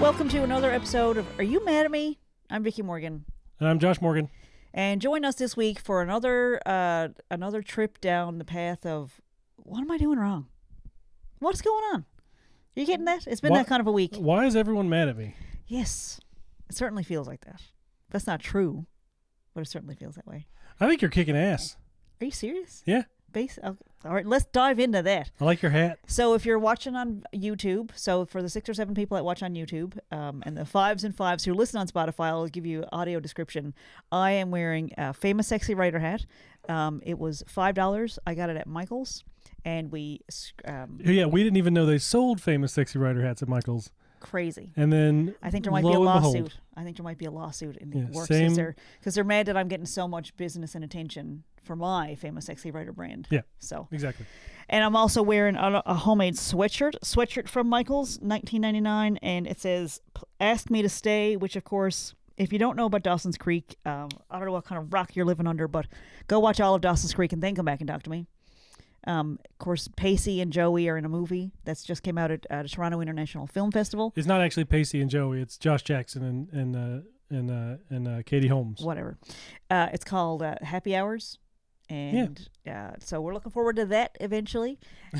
Welcome to another episode of Are You Mad at Me? I'm Vicky Morgan. And I'm Josh Morgan. And join us this week for another trip down the path of, what am I doing wrong? What's going on? Are you getting that? It's been that kind of a week. Why is everyone mad at me? Yes. It certainly feels like that. That's not true, but it certainly feels that way. I think you're kicking ass. Are you serious? Yeah. Okay. All right, let's dive into that. I like your hat. So if you're watching on YouTube, so for the 6 or 7 people that watch on YouTube, and the 5s and 5s who listen on Spotify, I'll give you audio description. I am wearing a Famous Sexy Writer hat. It was $5. I got it at Michael's, and we... yeah, we didn't even know they sold Famous Sexy Writer hats at Michael's. Crazy. And then I think there might be a lawsuit. I think there might be a lawsuit in the works because they're mad that I'm getting so much business and attention for my Famous Sexy Writer brand. Yeah. So exactly. And I'm also wearing a homemade sweatshirt from Michael's, $19.99, and it says "Ask Me to Stay," which of course, if you don't know about Dawson's Creek, I don't know what kind of rock you're living under, but go watch all of Dawson's Creek and then come back and talk to me. Of course, Pacey and Joey are in a movie that's just came out at Toronto International Film Festival. It's not actually Pacey and Joey. It's Josh Jackson and Katie Holmes. Whatever. It's called Happy Hours. And so we're looking forward to that eventually.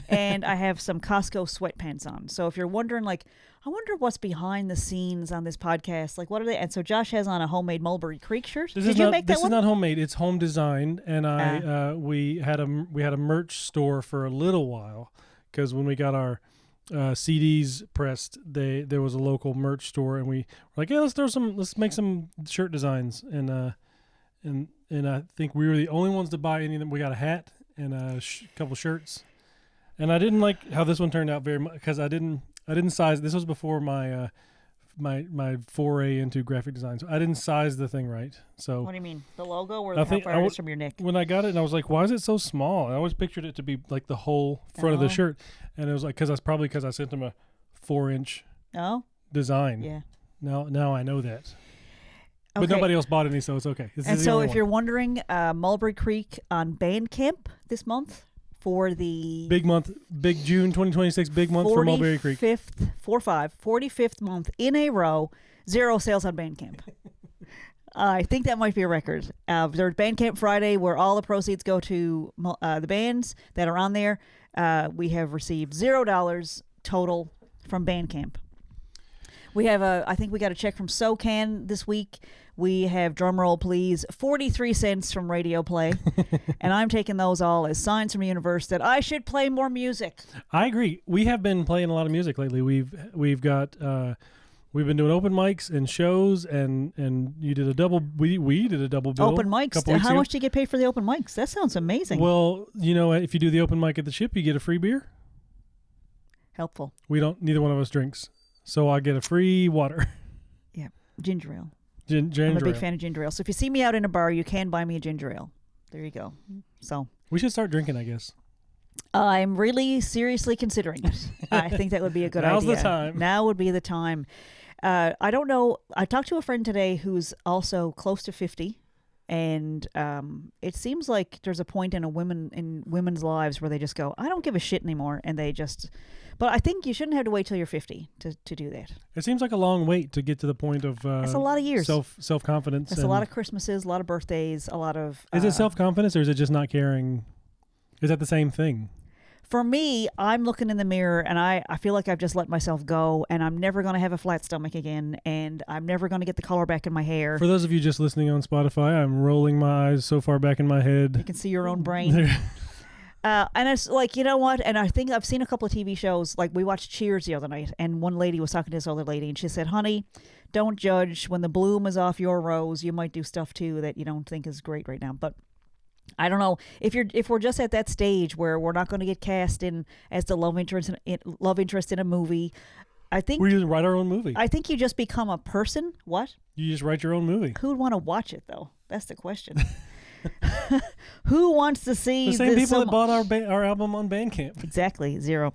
And I have some Costco sweatpants on. So if you're wondering, like, I wonder what's behind the scenes on this podcast. Like, what are they? And so Josh has on a homemade Mulberry Creek shirt. Did you make that one? This is not homemade. It's home designed. And we had a merch store for a little while because when we got our CDs pressed, there was a local merch store, and we were like, yeah, let's make some shirt designs, and I think we were the only ones to buy any of them. We got a hat and a couple shirts, and I didn't like how this one turned out very much because I didn't size. This was before my my foray into graphic design, so I didn't size the thing right. So what do you mean, the logo or how far it is from your neck? When I got it, and I was like, why is it so small? I always pictured it to be like the whole front of the shirt, and it was like because I sent him a 4-inch design. Yeah. Now I know that. Okay. But nobody else bought any, so it's okay. And so if you're wondering, Mulberry Creek on Bandcamp this month for the... Big June 2026 big month for Mulberry Creek. 45th month in a row, 0 sales on Bandcamp. I think that might be a record. There's Bandcamp Friday where all the proceeds go to the bands that are on there. We have received $0 total from Bandcamp. We have I think we got a check from SoCan this week. We have, drumroll please, 43 cents from Radio Play. And I'm taking those all as signs from the universe that I should play more music. I agree. We have been playing a lot of music lately. We've been doing open mics and shows, and you did a double. We did a double bill. Open mics. How much do you get paid for the open mics? That sounds amazing. Well, if you do the open mic at the Ship, you get a free beer. Helpful. Neither one of us drinks. So I get a free water. Yeah, ginger ale. Ginger I'm a big fan of ginger ale. So if you see me out in a bar, you can buy me a ginger ale. There you go. So we should start drinking, I guess. I'm really seriously considering it. I think that would be a good idea. Now's the time. Now would be the time. I don't know. I talked to a friend today who's also close to 50. And it seems like there's a point in women's lives where they just go, I don't give a shit anymore, and they just. But I think you shouldn't have to wait till you're 50 to do that. It seems like a long wait to get to the point of. It's a lot of years. Self-confidence. It's a lot of Christmases, a lot of birthdays, a lot of. Is it self-confidence or is it just not caring? Is that the same thing? For me, I'm looking in the mirror and I feel like I've just let myself go, and I'm never going to have a flat stomach again, and I'm never going to get the color back in my hair. For those of you just listening on Spotify, I'm rolling my eyes so far back in my head. You can see your own brain. And it's like, you know what? And I think I've seen a couple of TV shows. Like we watched Cheers the other night, and one lady was talking to this other lady, and she said, honey, don't judge. When the bloom is off your rose, you might do stuff too that you don't think is great right now. But I don't know if we're just at that stage where we're not going to get cast in as the love interest in a movie. I think we just write our own movie. I think you just become a person. What? You just write your own movie. Who'd want to watch it though? That's the question. Who wants to see the same people that bought our album on Bandcamp? Exactly, 0.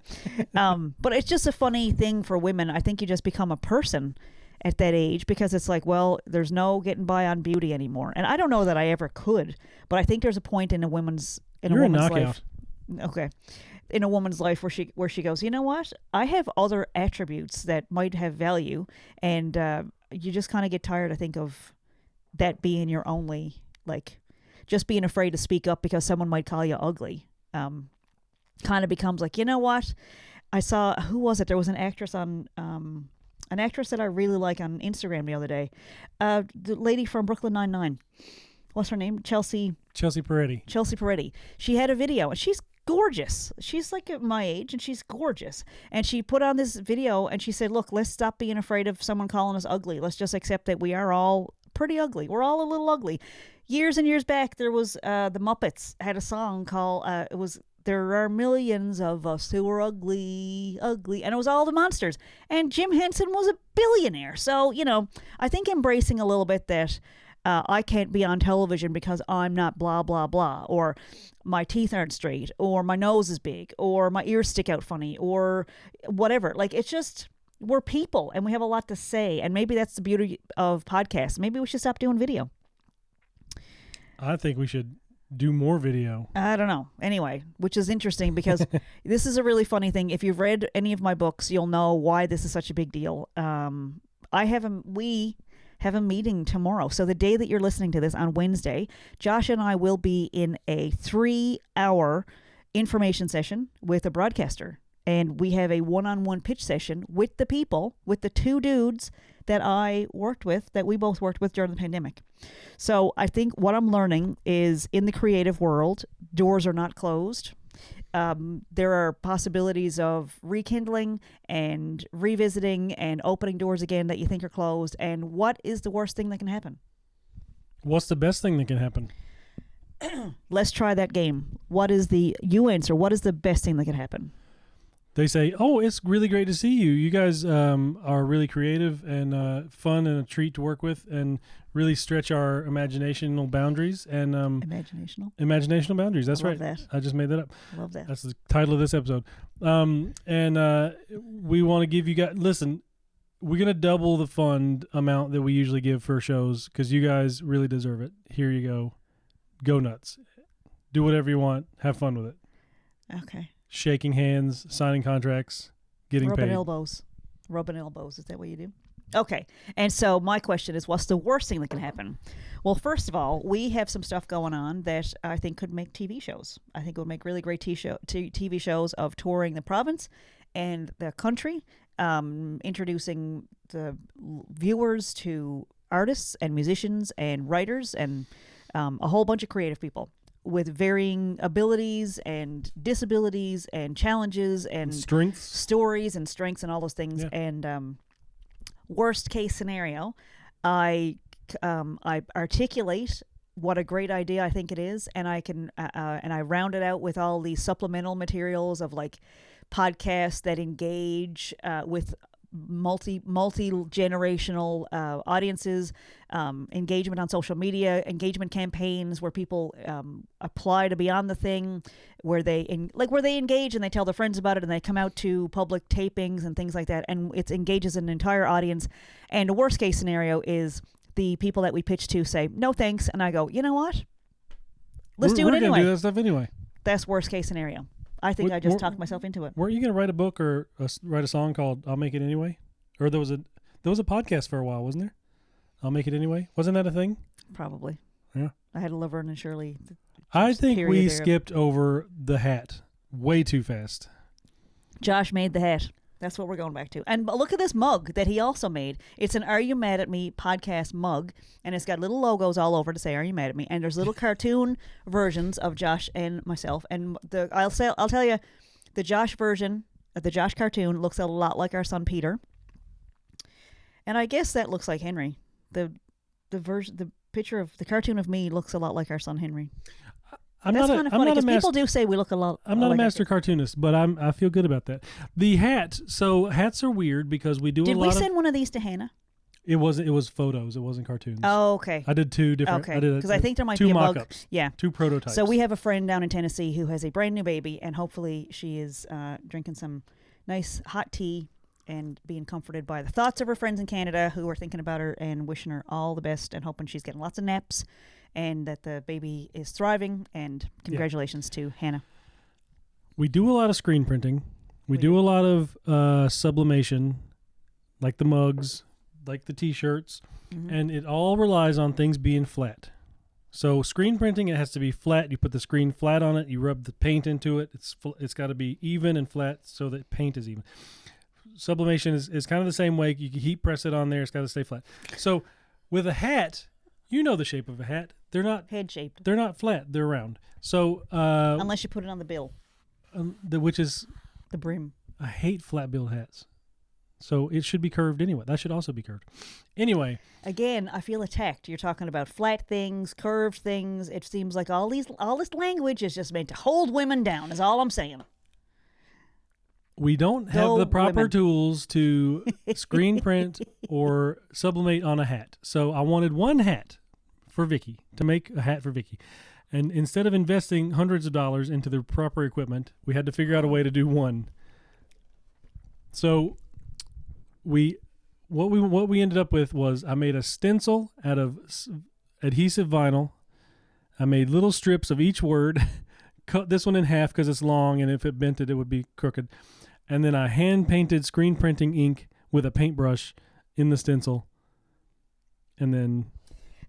But it's just a funny thing for women. I think you just become a person at that age because it's like, well, there's no getting by on beauty anymore. And I don't know that I ever could, but I think there's a point in a woman's life. Knockout. Okay. in a woman's life where she goes, you know what? I have other attributes that might have value, and you just kind of get tired, I think, of that being your only, like, just being afraid to speak up because someone might call you ugly. Kind of becomes like, you know what? I saw, who was it? There was an actress on, an actress that I really like on Instagram the other day. The lady from Brooklyn Nine-Nine. What's her name? Chelsea Peretti. Chelsea Peretti. She had a video, and she's gorgeous. She's like at my age, and she's gorgeous. And she put on this video, and she said, look, let's stop being afraid of someone calling us ugly. Let's just accept that we are all pretty ugly. We're all a little ugly. Years and years back, there was the Muppets had a song called, it was, there are millions of us who are ugly, ugly. And it was all the monsters. And Jim Henson was a billionaire. So, you know, I think embracing a little bit that I can't be on television because I'm not blah, blah, blah, or my teeth aren't straight, or my nose is big, or my ears stick out funny, or whatever. Like, it's just, we're people and we have a lot to say. And maybe that's the beauty of podcasts. Maybe we should stop doing video. I think we should do more video. I don't know. Anyway, which is interesting because this is a really funny thing. If you've read any of my books, you'll know why this is such a big deal. We have a meeting tomorrow. So the day that you're listening to this, on Wednesday, Josh and I will be in a 3-hour information session with a broadcaster. And we have a one-on-one pitch session with the people, with the 2 dudes that I worked with, that we both worked with during the pandemic. So I think what I'm learning is, in the creative world, doors are not closed. There are possibilities of rekindling and revisiting and opening doors again that you think are closed. And what is the worst thing that can happen? What's the best thing that can happen? Let's try that game. You answer, what is the best thing that can happen? They say, oh, it's really great to see you. You guys are really creative and fun and a treat to work with, and really stretch our imaginational boundaries. And Imaginational boundaries. That's right. That. I just made that up. Love that. That's the title of this episode. And we want to give you guys, listen, we're going to double the fund amount that we usually give for shows because you guys really deserve it. Here you go. Go nuts. Do whatever you want. Have fun with it. Okay. Shaking hands, signing contracts, getting paid. Rubbing elbows. Is that what you do? Okay. And so my question is, what's the worst thing that can happen? Well, first of all, we have some stuff going on that I think could make TV shows. I think it would make really great TV shows of touring the province and the country, introducing the viewers to artists and musicians and writers and a whole bunch of creative people with varying abilities and disabilities and challenges and strengths, stories and strengths and all those things. Yeah. And worst case scenario, I articulate what a great idea I think it is, and I can and I round it out with all these supplemental materials of like podcasts that engage with multi-generational audiences, engagement on social media, engagement campaigns where people apply to be on the thing, where they engage and they tell their friends about it and they come out to public tapings and things like that, and it engages an entire audience. And the worst case scenario is the people that we pitch to say no thanks, and I go, you know what, let's do it anyway. We're gonna do that stuff anyway. That's worst case scenario. I think I just talked myself into it. Weren't you going to write a book or write a song called "I'll Make It Anyway"? Or there was a podcast for a while, wasn't there? "I'll Make It Anyway." Wasn't that a thing? Probably. Yeah. I had a Laverne and Shirley. I think we skipped over the hat way too fast. Josh made the hat. That's what we're going back to. And look at this mug that he also made. It's an "Are You Mad at Me" podcast mug, and it's got little logos all over to say "Are you mad at me?" And there's little cartoon versions of Josh and myself. And I'll tell you, the Josh version, the Josh cartoon, looks a lot like our son Peter. And I guess that looks like Henry. The picture of the cartoon of me looks a lot like our son Henry. That's kind of funny because people do say we look a lot. I'm not a master cartoonist, but I feel good about that. The hat. So hats are weird because we do a lot of... Did we send one of these to Hannah? It was photos. It wasn't cartoons. Oh, okay. I did 2 different. Okay. Because I think there might be a two mug. mock-ups. Yeah. 2 prototypes. So we have a friend down in Tennessee who has a brand new baby, and hopefully she is drinking some nice hot tea and being comforted by the thoughts of her friends in Canada who are thinking about her and wishing her all the best and hoping she's getting lots of naps and that the baby is thriving. And congratulations to Hannah. We do a lot of screen printing. We do a lot of sublimation, like the mugs, like the T-shirts, and it all relies on things being flat. So screen printing, it has to be flat. You put the screen flat on it. You rub the paint into it. It's got to be even and flat so that paint is even. Sublimation is kind of the same way. You can heat press it on there. It's got to stay flat. So with a hat, you know the shape of a hat. They're not head shaped. They're not flat. They're round. So unless you put it on the bill, which is the brim. I hate flat billed hats. So it should be curved anyway. That should also be curved. Anyway. Again, I feel attacked. You're talking about flat things, curved things. It seems like all this language is just meant to hold women down, is all I'm saying. We don't have the proper tools to screen print or sublimate on a hat. So I wanted one hat for Vicky, to make a hat for Vicky. And instead of investing hundreds of dollars into the proper equipment, we had to figure out a way to do one. So what we ended up with was I made a stencil out of adhesive vinyl. I made little strips of each word, cut this one in half because it's long, and if it bent it would be crooked. And then I hand painted screen printing ink with a paintbrush in the stencil. And then...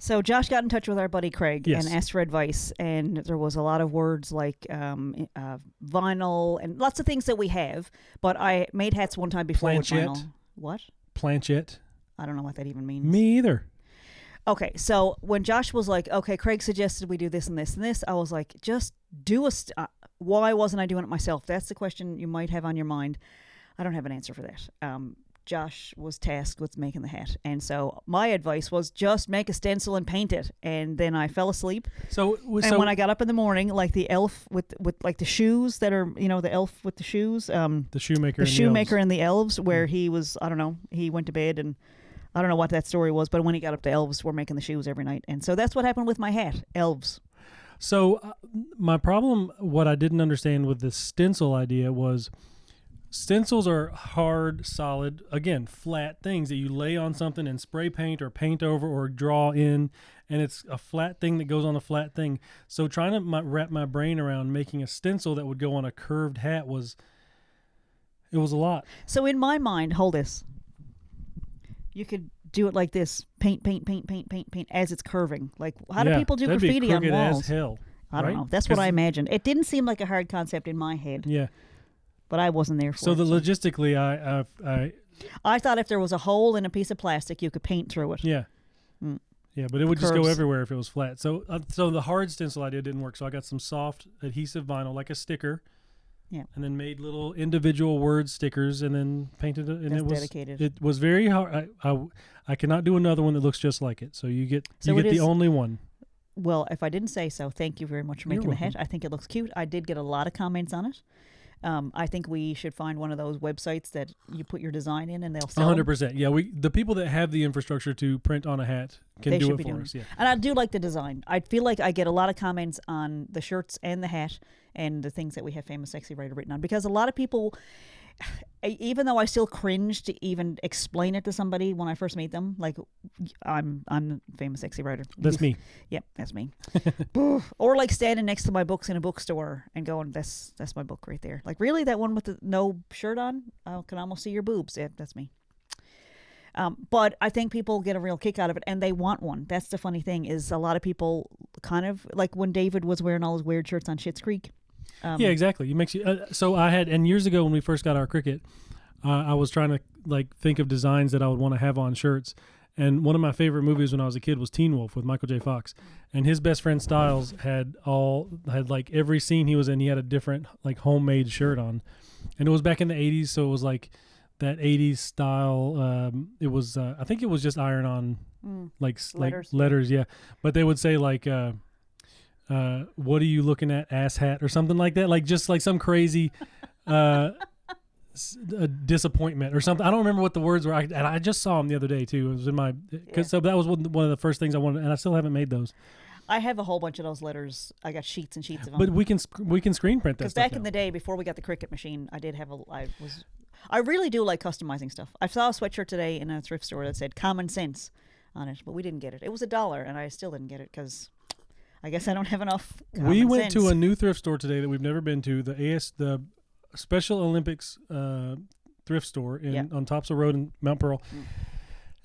So Josh got in touch with our buddy Craig yes. and asked for advice, and there was a lot of words like vinyl and lots of things that we have, but I made hats one time before with vinyl. What? Planchette. I don't know what that even means. Me either. Okay, so when Josh was like, okay, Craig suggested we do this and this and this, I was like, just do why wasn't I doing it myself? That's the question you might have on your mind. I don't have an answer for that. Josh was tasked with making the hat, and so my advice was just make a stencil and paint it. And then I fell asleep. So when I got up in the morning, like the elf with like the shoes that are, the elf with the shoes, the shoemaker, and the elves, where he was, I don't know, he went to bed, and I don't know what that story was, but when he got up, the elves were making the shoes every night, and so that's what happened with my hat, elves. So my problem, what I didn't understand with the stencil idea was. Stencils are hard, solid, again, flat things that you lay on something and spray paint or paint over or draw in, and it's a flat thing that goes on a flat thing. So trying to wrap my brain around making a stencil that would go on a curved hat was a lot. So in my mind, hold this. You could do it like this, paint, as it's curving. Like, how do people do graffiti on walls? As hell, I don't know. That's what I imagined. It didn't seem like a hard concept in my head. Yeah. But I wasn't there for it. So logistically, I thought if there was a hole in a piece of plastic, you could paint through it. Yeah. Yeah, but it would just go everywhere if it was flat. So the hard stencil idea didn't work. So I got some soft adhesive vinyl, like a sticker. Yeah. And then made little individual word stickers and then painted it. And dedicated. It was very hard. I cannot do another one that looks just like it. So you get the only one. Well, if I didn't say so, thank you very much for making the hat. I think it looks cute. I did get a lot of comments on it. I think we should find one of those websites that you put your design in and they'll sell 100%. Yeah, the people that have the infrastructure to print on a hat can do it for us. Yeah. And I do like the design. I feel like I get a lot of comments on the shirts and the hat and the things that we have Famous Sexy Writer written on, because a lot of people, even though I still cringe to even explain it to somebody when I first meet them, like I'm Famous Sexy Writer. That's me. Yep, that's me. Or like standing next to my books in a bookstore and going, that's my book right there. Like, really, that one with the no shirt on? I can almost see your boobs. Yeah, that's me. But I think people get a real kick out of it, and they want one. That's the funny thing, is a lot of people kind of like when David was wearing all his weird shirts on Schitt's Creek. Yeah, exactly. It makes you. So I had, and years ago when we first got our Cricut, I was trying to think of designs that I would want to have on shirts. And one of my favorite movies when I was a kid was Teen Wolf with Michael J. Fox, and his best friend Styles had like every scene he was in, he had a different like homemade shirt on, and it was back in the '80s, so it was like that '80s style. It was I think it was just iron on letters, yeah. But they would say like. What are you looking at, ass hat, or something like that? Like just like some crazy disappointment or something. I don't remember what the words were. And I just saw them the other day too. It was in my so that was one of the first things I wanted, and I still haven't made those. I have a whole bunch of those letters. I got sheets and sheets of them. But we can screen print that. Because back in the day, before we got the Cricut machine, I did have I really do like customizing stuff. I saw a sweatshirt today in a thrift store that said "Common Sense" on it, but we didn't get it. It was $1, and I still didn't get it because I guess I don't have enough. We went sense. to a new thrift store today that we've never been to. The Special Olympics thrift store on Topsail Road in Mount Pearl,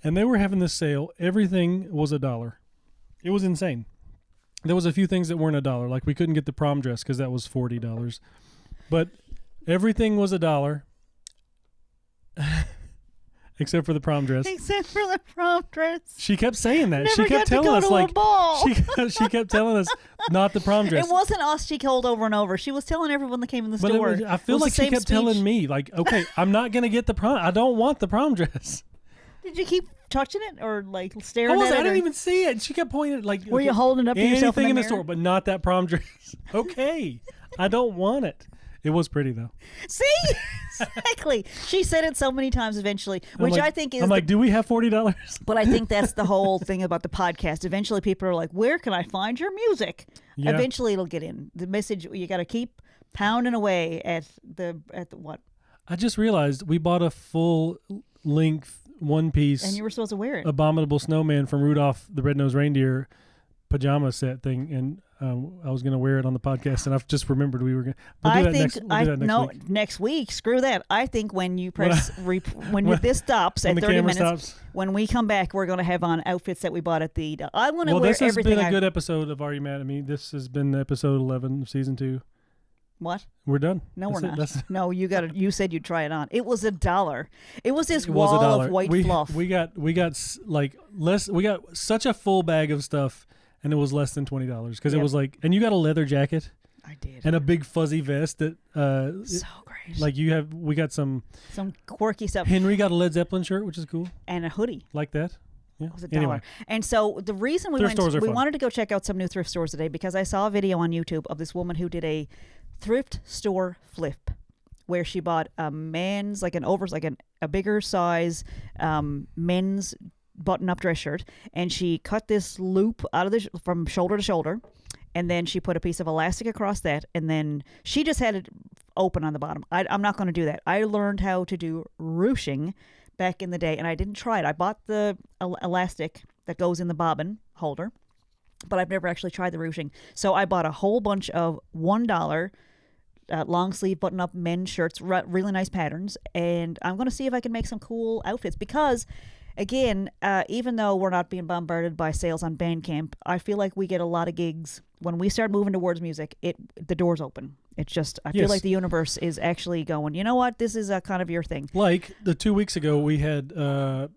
and they were having this sale. Everything was $1. It was insane. There was a few things that weren't $1. Like we couldn't get the prom dress because that was $40, but everything was $1. Except for the prom dress. Except for the prom dress. She kept saying that. Never she kept got to telling go us to like a ball. she kept telling us not the prom dress. It wasn't us she told over and over. She was telling everyone that came in the store. I feel like she kept telling me like, okay, I'm not gonna get the prom. I don't want the prom dress. Did you keep touching it or like staring at it? I didn't even see it. She kept pointing at like. Were you holding it up to yourself anything in the store, but not that prom dress? Okay, I don't want it. It was pretty though. See, exactly. She said it so many times eventually, which I think is. I'm like, do we have $40? But I think that's the whole thing about the podcast. Eventually, people are like, "Where can I find your music?" Yeah. Eventually, it'll get in. The message you got to keep pounding away at the what? I just realized we bought a full length one piece, and you were supposed to wear it. Abominable Snowman from Rudolph the Red-Nosed Reindeer pajama set thing, and I was going to wear it on the podcast, and I've just remembered we were going to. We'll do that next week. Next week. Screw that. I think when you press when this stops at 30 minutes, when we come back, we're going to have on outfits that we bought at the. I want to wear everything. This has been a good episode of Are You Mad at Me? This has been episode 11 of season 2. What? We're done. No, we're not. No, you got it. You said you'd try it on. It was $1. It was this wall of white fluff. We got like less. We got such a full bag of stuff. And it was less than $20 because it was like, and you got a leather jacket. I did. And a big fuzzy vest that. So great. Like we got some quirky stuff. Henry got a Led Zeppelin shirt, which is cool. And a hoodie. Like that. Yeah. It was $1. Anyway. And so the reason we wanted to go check out some new thrift stores today because I saw a video on YouTube of this woman who did a thrift store flip where she bought a man's a bigger size men's button-up dress shirt, and she cut this loop out of from shoulder to shoulder, and then she put a piece of elastic across that, and then she just had it open on the bottom. I'm not going to do that. I learned how to do ruching back in the day, and I didn't try it. I bought the elastic that goes in the bobbin holder, but I've never actually tried the ruching. So I bought a whole bunch of $1 long sleeve button-up men's shirts, really nice patterns, and I'm going to see if I can make some cool outfits because again, even though we're not being bombarded by sales on Bandcamp, I feel like we get a lot of gigs. When we start moving towards music, the door's open. It's just, I feel like the universe is actually going, you know what, this is kind of your thing. Like the 2 weeks ago, we had a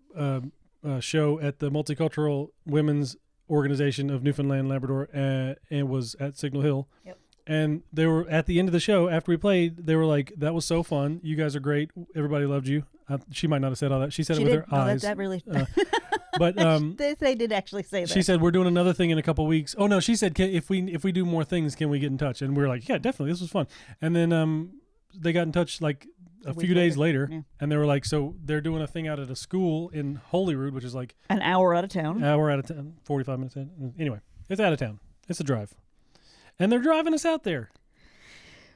show at the Multicultural Women's Organization of Newfoundland and Labrador, and it was at Signal Hill. Yep. And they were at the end of the show, after we played, they were like, that was so fun. You guys are great. Everybody loved you. She might not have said all that. She said it with her eyes. That really. But they did actually say that. She said we're doing another thing in a couple weeks. Oh no, she said if we do more things, can we get in touch? And we were like, yeah, definitely. This was fun. And then they got in touch like a few days later, and they were like, so they're doing a thing out at a school in Holyrood, which is like an hour out of town. 45 minutes. Anyway, it's out of town. It's a drive, and they're driving us out there.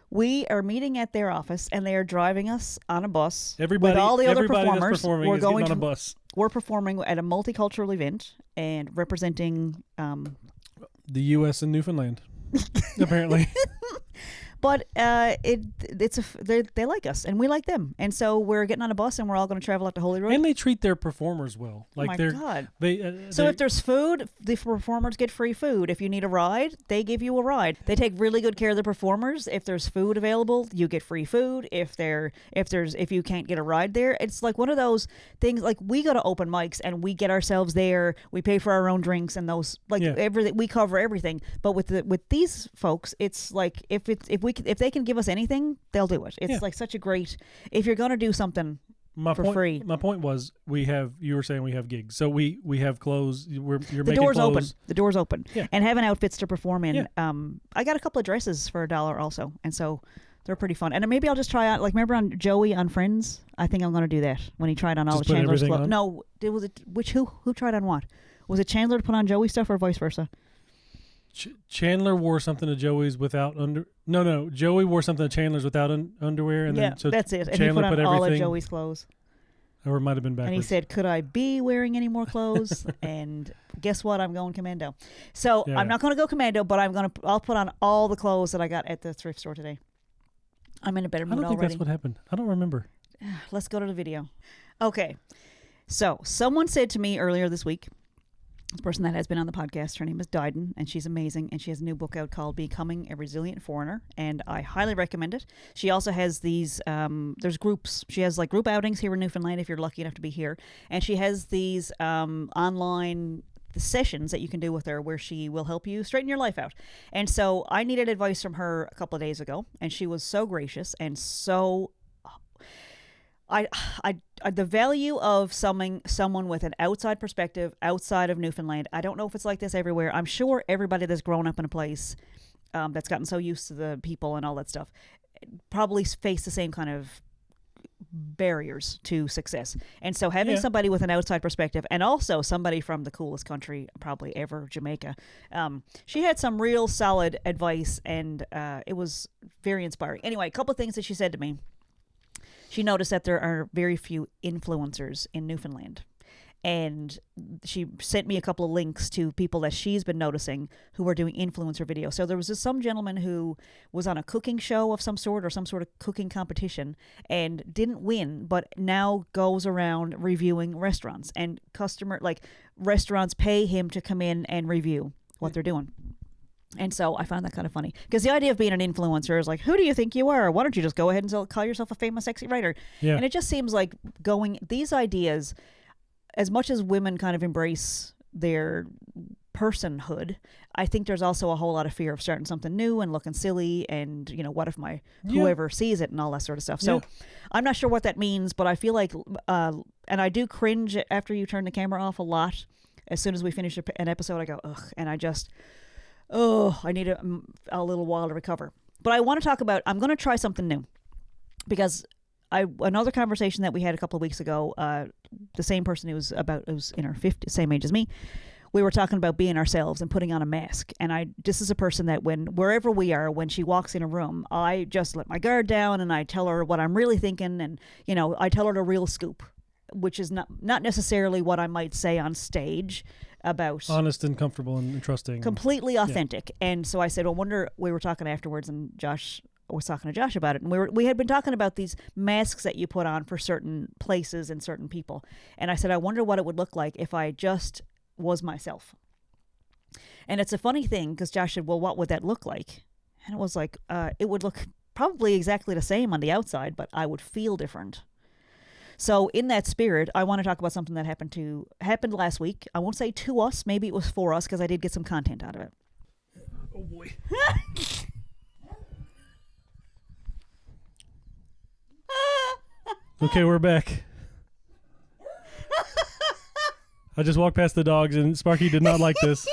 We are meeting at their office, and they are driving us on a bus. Everybody, with all the other performers. That's performing we're is going getting on a bus. We're performing at a multicultural event and representing the U.S. and Newfoundland, apparently. But they like us and we like them, and so we're getting on a bus and we're all going to travel out to Holyrood. And they treat their performers well. Like oh my God! So if there's food, the performers get free food. If you need a ride, they give you a ride. They take really good care of the performers. If there's food available, you get free food. If you can't get a ride there, it's like one of those things. Like we go to open mics and we get ourselves there. We pay for our own drinks and those everything. We cover everything. But with these folks, it's like if they can give us anything, they'll do it. It's like such a great. If you're gonna do something for free. My point was you were saying we have gigs, so we have clothes. You're the making door's clothes. open. The door's open. Yeah. And having outfits to perform in. Yeah. I got a couple of dresses for $1 also, and so they're pretty fun. And maybe I'll just try out. Like remember on Joey on Friends? I think I'm gonna do that when he tried on all just the Chandler's clothes. On? No, who tried on what? Was it Chandler to put on Joey stuff or vice versa? Chandler wore something to Joey's without No, Joey wore something to Chandler's without underwear, and then so that's it. And Chandler he put on everything. all of Joey's clothes. Or it might have been backwards. And he said, could I be wearing any more clothes? And guess what? I'm going commando. So I'm not going to go commando, but I'll put on all the clothes that I got at the thrift store today. I'm in a better mood already. I don't think that's what happened. I don't remember. Let's go to the video. Okay. So someone said to me earlier this week, this person that has been on the podcast, her name is Dyden, and she's amazing, and she has a new book out called Becoming a Resilient Foreigner, and I highly recommend it. She also has these, there's groups. She has like group outings here in Newfoundland if you're lucky enough to be here, and she has these online sessions that you can do with her where she will help you straighten your life out. And so I needed advice from her a couple of days ago, and she was so gracious and so... the value of someone with an outside perspective outside of Newfoundland. I don't know if it's like this everywhere. I'm sure everybody that's grown up in a place that's gotten so used to the people and all that stuff probably face the same kind of barriers to success. And so having somebody with an outside perspective, and also somebody from the coolest country probably ever, Jamaica, she had some real solid advice, and it was very inspiring. Anyway, a couple of things that she said to me. She noticed that there are very few influencers in Newfoundland. And she sent me a couple of links to people that she's been noticing who are doing influencer videos. So there was some gentleman who was on a cooking show of some sort or some sort of cooking competition and didn't win, but now goes around reviewing restaurants. And restaurants pay him to come in and review what they're doing. And so I found that kind of funny, because the idea of being an influencer is like, who do you think you are? Why don't you just go ahead and call yourself a famous, sexy writer? Yeah. And it just seems like these ideas, as much as women kind of embrace their personhood, I think there's also a whole lot of fear of starting something new and looking silly, and what if whoever sees it and all that sort of stuff. So I'm not sure what that means, but I feel like, and I do cringe after you turn the camera off a lot. As soon as we finish an episode, I go, ugh, and I just... I need a little while to recover. But I want to talk about, I'm going to try something new, because another conversation that we had a couple of weeks ago, the same person who was in her 50s, same age as me, we were talking about being ourselves and putting on a mask. And this is a person that wherever we are, when she walks in a room, I just let my guard down and I tell her what I'm really thinking. And, I tell her the real scoop, which is not necessarily what I might say on stage, about honest and comfortable and trusting, completely authentic. And so I said, we were talking afterwards, and Josh was talking to Josh about it, and we had been talking about these masks that you put on for certain places and certain people. And I said, I wonder what it would look like if I just was myself. And it's a funny thing, because Josh said, well, what would that look like? And it was like, it would look probably exactly the same on the outside, but I would feel different. So in that spirit, I want to talk about something that happened last week. I won't say to us. Maybe it was for us, because I did get some content out of it. Oh, boy. Okay, we're back. I just walked past the dogs, and Sparky did not like this.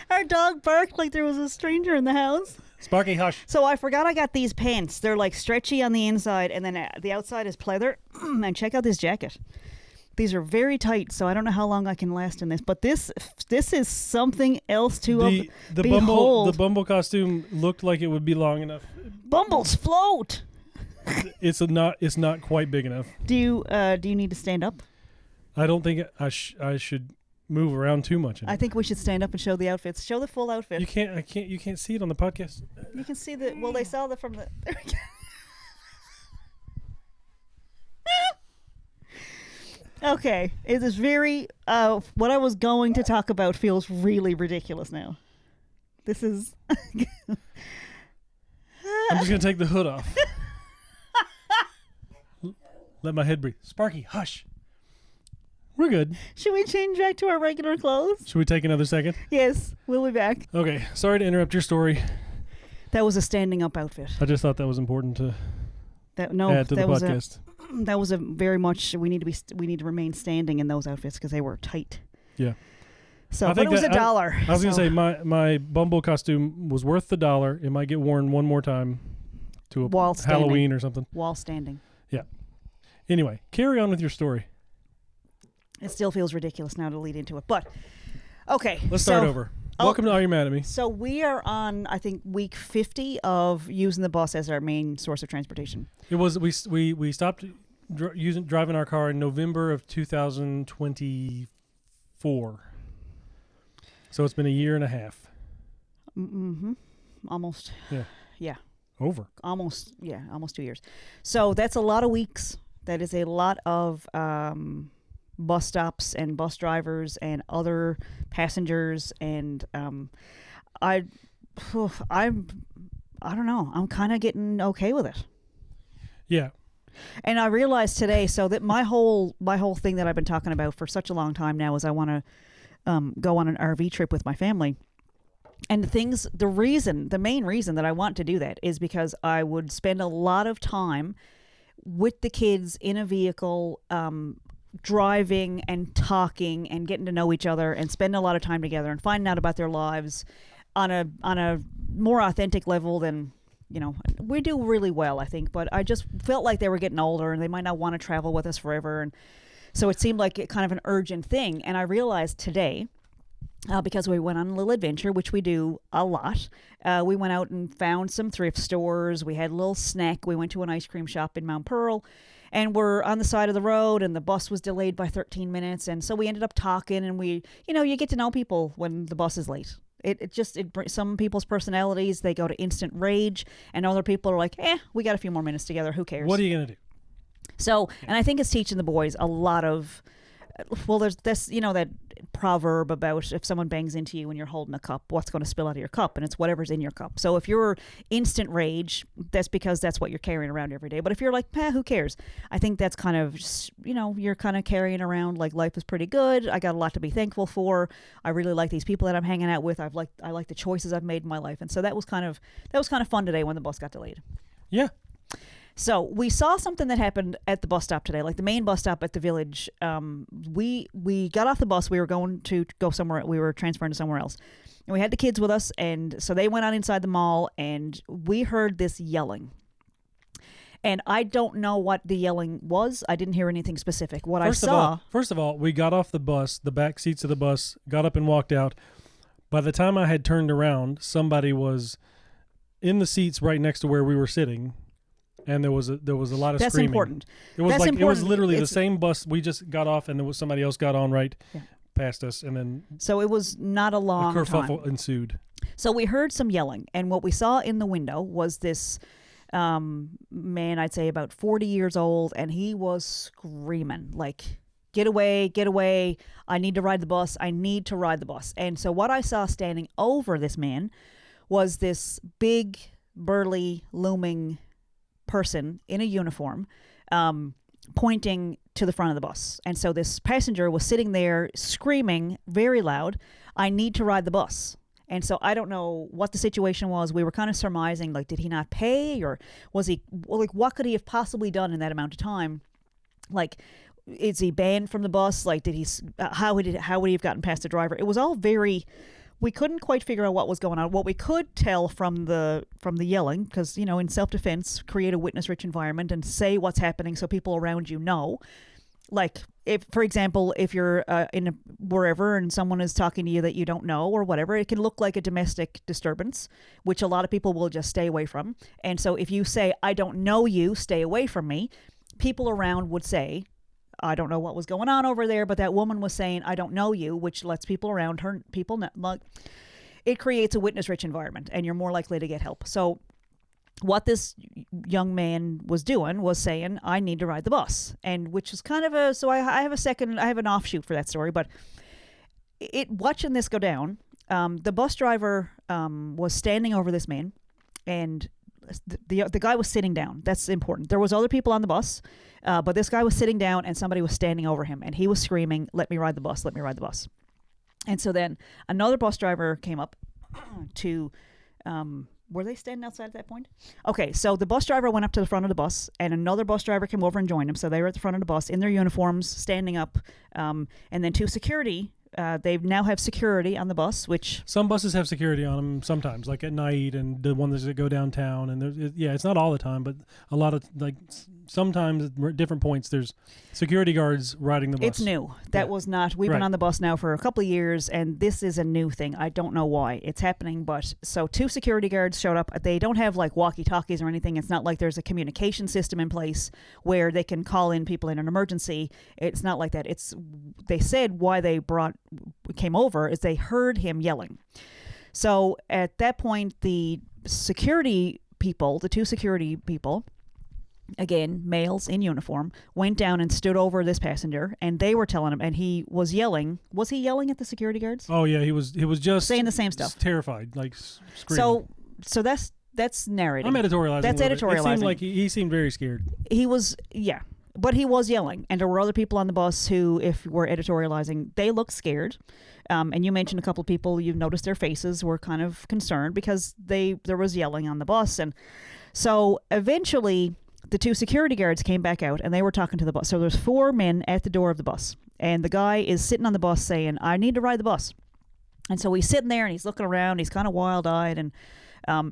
Our dog barked like there was a stranger in the house. Sparky, hush. So I forgot I got these pants. They're like stretchy on the inside, and then the outside is pleather. And check out this jacket. These are very tight, so I don't know how long I can last in this. But this is something else to behold. The Bumble costume looked like it would be long enough. Bumbles float. It's not quite big enough. Do you need to stand up? I don't think I should move around too much. I think we should stand up and show the outfits. Show the full outfit. You can't see it on the podcast. You can see they saw from the... There we go. Okay. It is very... what I was going to talk about feels really ridiculous now. This is... I'm just going to take the hood off. Let my head breathe. Sparky, hush. We're good. Should we change back to our regular clothes? Should we take another second? Yes, we'll be back. Okay, sorry to interrupt your story. That was a standing up outfit. I just thought that was important to add to the podcast. That was a very much, we need to remain standing in those outfits because they were tight. Yeah. So, but it was $1. I was going to say my Bumble costume was worth the $1. It might get worn one more time to a Halloween or something. While standing. Yeah. Anyway, carry on with your story. It still feels ridiculous now to lead into it, but okay. Let's start over. Welcome to Are You Mad at Me? So we are on, I think, week 50 of using the bus as our main source of transportation. It was we stopped driving our car in November of 2024. So it's been a year and a half. Mm-hmm. Almost. Yeah. Yeah. Over. Almost 2 years. So that's a lot of weeks. That is a lot of bus stops and bus drivers and other passengers. And I don't know. I'm kind of getting okay with it. Yeah. And I realized today, so that my whole thing that I've been talking about for such a long time now is I want to go on an RV trip with my family. And the main reason that I want to do that is because I would spend a lot of time with the kids in a vehicle, driving and talking and getting to know each other and spending a lot of time together and finding out about their lives on a more authentic level than, we do really well, I think, but I just felt like they were getting older and they might not want to travel with us forever. And so it seemed like kind of an urgent thing. And I realized today, because we went on a little adventure, which we do a lot. We went out and found some thrift stores. We had a little snack. We went to an ice cream shop in Mount Pearl, and we're on the side of the road, and the bus was delayed by 13 minutes. And so we ended up talking, and you get to know people when the bus is late. Some people's personalities, they go to instant rage, and other people are like, we got a few more minutes together. Who cares? What are you going to do? So, and I think it's teaching the boys a lot of, there's this, that proverb about if someone bangs into you when you're holding a cup, what's going to spill out of your cup? And it's whatever's in your cup. So if you're instant rage, that's because that's what you're carrying around every day. But if you're like, who cares? I think that's kind of just, you're kind of carrying around like life is pretty good. I got a lot to be thankful for. I really like these people that I'm hanging out with. I like the choices I've made in my life. And so that was kind of fun today when the bus got delayed. Yeah. So we saw something that happened at the bus stop today, like the main bus stop at the village. We got off the bus. We were going to go somewhere. We were transferring to somewhere else. And we had the kids with us. And so they went on inside the mall, and we heard this yelling. And I don't know what the yelling was. I didn't hear anything specific. First of all, we got off the bus, the back seats of the bus, got up and walked out. By the time I had turned around, somebody was in the seats right next to where we were sitting. And there was a lot of That's screaming. Important. It was That's important. It was literally the same bus we just got off, and there was somebody else got on right past us, and then so it was not a long a kerfuffle time. ensued. So we heard some yelling, and what we saw in the window was this man, I'd say about 40 years old, and he was screaming like, "Get away! Get away! I need to ride the bus! I need to ride the bus!" And so what I saw standing over this man was this big, burly, looming person in a uniform, pointing to the front of the bus. And so this passenger was sitting there screaming very loud, "I need to ride the bus." And so I don't know what the situation was. We were kind of surmising, like, did he not pay, or was he, like, what could he have possibly done in that amount of time? Like, is he banned from the bus? Like, did he, how would he have gotten past the driver? It was all very, we couldn't quite figure out what was going on. What we could tell from the yelling, because, in self-defense, create a witness-rich environment and say what's happening so people around you know. Like, for example, if you're wherever and someone is talking to you that you don't know or whatever, it can look like a domestic disturbance, which a lot of people will just stay away from. And so if you say, "I don't know you, stay away from me," people around would say, "I don't know what was going on over there," but that woman was saying, "I don't know you," which lets people around her, it creates a witness-rich environment, and you're more likely to get help. So what this young man was doing was saying, "I need to ride the bus," and which is kind of I have an offshoot for that story, but watching this go down, the bus driver was standing over this man, and the guy was sitting down. That's important. There was other people on the bus, but this guy was sitting down, and somebody was standing over him, and he was screaming, "Let me ride the bus, let me ride the bus." And so then another bus driver came up to, were they standing outside at that point? Okay, so the bus driver went up to the front of the bus, and another bus driver came over and joined him. So they were at the front of the bus in their uniforms, standing up, and then two security. They now have security on the bus, which some buses have security on them sometimes, like at night, and the ones that go downtown. And it's not all the time, but a lot of sometimes at different points there's security guards riding the bus. It's new. That was not. We've been on the bus now for a couple of years, and this is a new thing. I don't know why it's happening, but so 2 security guards showed up. They don't have like walkie-talkies or anything. It's not like there's a communication system in place where they can call in people in an emergency. It's not like that. They said why they came over is they heard him yelling. So at that point, the security people, the 2 security people, again, males in uniform, went down and stood over this passenger, and they were telling him, and he was yelling. Was he yelling at the security guards? Oh yeah, he was just saying the same stuff. Terrified, like screaming. So that's narrating. I'm editorializing. That's editorializing. It seemed like he seemed very scared. He was, yeah. But he was yelling, and there were other people on the bus who, if we're editorializing, they looked scared. And you mentioned a couple of people, you've noticed their faces were kind of concerned because there was yelling on the bus. And so eventually the 2 security guards came back out, and they were talking to the bus. So there's 4 men at the door of the bus, and the guy is sitting on the bus saying, I need to ride the bus. And so he's sitting there and he's looking around, he's kind of wild-eyed. And I